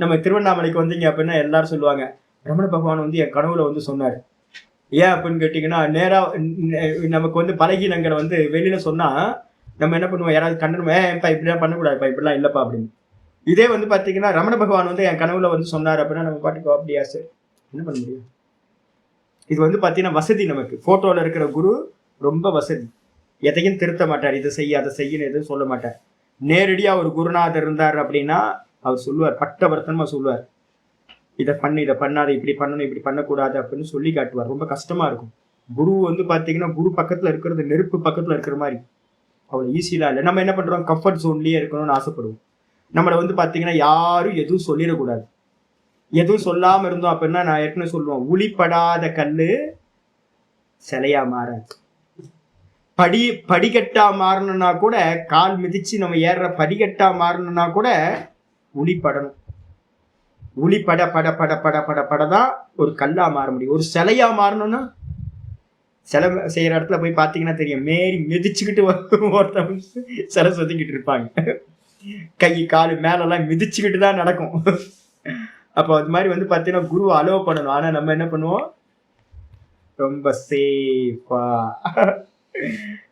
நம்ம திருவண்ணாமலைக்கு வந்தீங்க அப்படின்னா எல்லாரும் சொல்லுவாங்க, ரமண பகவான் வந்து என் கனவுல வந்து சொன்னார். ஏன் அப்படின்னு கேட்டீங்கன்னா, நேரா நமக்கு வந்து பலகீனங்களை வந்து வெளியில சொன்னா நம்ம என்ன பண்ணுவோம், யாராவது கண்டனமே இப்படிலாம் பண்ணக்கூடாதுப்பா, இப்படிலாம் இல்லப்பா அப்படின்னு. இதே வந்து பாத்தீங்கன்னா ரமண பகவான் வந்து என் கனவுல வந்து சொன்னார் அப்படின்னா நம்ம பாட்டுக்கு அப்படியா சார் என்ன பண்ண முடியும். இது வந்து பாத்தீங்கன்னா வசதி, நமக்கு போட்டோல இருக்கிற குரு ரொம்ப வசதி, எதையும் திருத்த மாட்டார், இதை செய்ய அதை செய்யணும் எதுவும் சொல்ல மாட்டார். நேரடியா ஒரு குருநாதர் இருந்தார் அப்படின்னா அவர் சொல்லுவார், பட்டவர்த்தனமா சொல்லுவார், இதை பண்ணு இதை பண்ணாத, இப்படி பண்ணணும் இப்படி பண்ணக்கூடாது அப்படின்னு சொல்லி காட்டுவார். ரொம்ப கஷ்டமா இருக்கும். குரு வந்து பாத்தீங்கன்னா குரு பக்கத்துல இருக்கிறது நெருப்பு பக்கத்துல இருக்கிற மாதிரி, அவ்வளவு ஈஸியெல்லாம் இல்லை. நம்ம என்ன பண்றோம், கம்ஃபர்ட் ஜோன்லயே இருக்கணும்னு ஆசைப்படுவோம். நம்மளை வந்து பாத்தீங்கன்னா யாரும் எதுவும் சொல்லிடக்கூடாது. எதுவும் சொல்லாம இருந்தோம் அப்படின்னா, நான் ஏற்கனவே சொல்லுவோம், உளிப்படாத கல்லு சிலையா மாறாது. படிக்கட்டா மாறணும்னா கூட, கால் மிதிச்சு நம்ம ஏறுற படிக்கட்டா மாறணும்னா கூட உளிப்படணும். உளிப்பட பட பட பட பட படதான் ஒரு கல்லா மாற முடியும். ஒரு சிலையா மாறணும்னா, சிலை செய்யற இடத்துல போய் பாத்தீங்கன்னா தெரியும், மேரி மிதிச்சுக்கிட்டு ஒருத்தவங்க சிலை சொதிக்கிட்டு இருப்பாங்க, கை காலு மேலெல்லாம் மிதிச்சுக்கிட்டு தான் நடக்கும். அப்போ அது மாதிரி வந்து பாத்தீங்கன்னா குரு அலோவ் பண்ணணும். ஆனா நம்ம என்ன பண்ணுவோம், ரொம்ப சேஃபா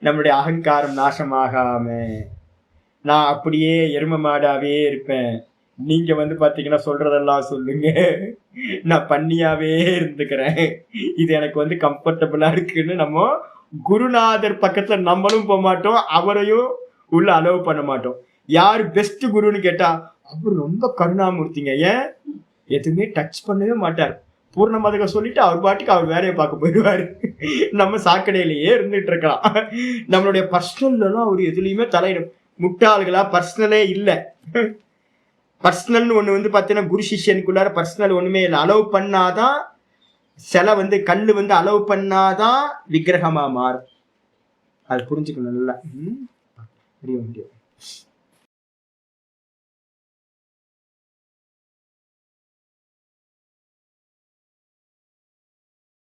நம்மளுடைய அகங்காரம் நாசமாகாம நான் அப்படியே எரும மாடாவே இருப்பேன், நீங்க வந்து பாத்தீங்கன்னா சொல்றதெல்லாம் சொல்லுங்க, நான் பண்ணியாவே இருந்துக்கிறேன், இது எனக்கு வந்து கம்ஃபர்டபுளா இருக்குன்னு நம்ம குருநாதர் பக்கத்துல நம்மளும் போக மாட்டோம், அவரையும் உள்ள அலோவ் பண்ண மாட்டோம். யாரு பெஸ்ட் குருன்னு கேட்டா, அவர் ரொம்ப கருணாமூர்த்திங்க, ஏன் எதுவுமே டச் பண்ணவே மாட்டார், பூர்ணமதக சொல்லிட்டு அவர் பாட்டுக்கு அவர் வேலையை பார்க்க போயிடுவாரு. நம்ம சாக்கடையிலேயே இருந்துட்டு இருக்கலாம். நம்மளுடைய பர்சனல்லாம் அவர் எதுலையுமே தலையிடும். முட்டாள்களா பர்சனலே இல்லை. பர்சனல்னு ஒண்ணு வந்து பாத்தீங்கன்னா குரு சிஷ்யனுக்குள்ளார பர்சனல் ஒண்ணுமே இல்லை. அலோவ் பண்ணாதான் சிலை வந்து கல்லு வந்து அலோவ் பண்ணாதான் விக்கிரகமா மாறும். அது புரிஞ்சுக்கணும் நல்லா.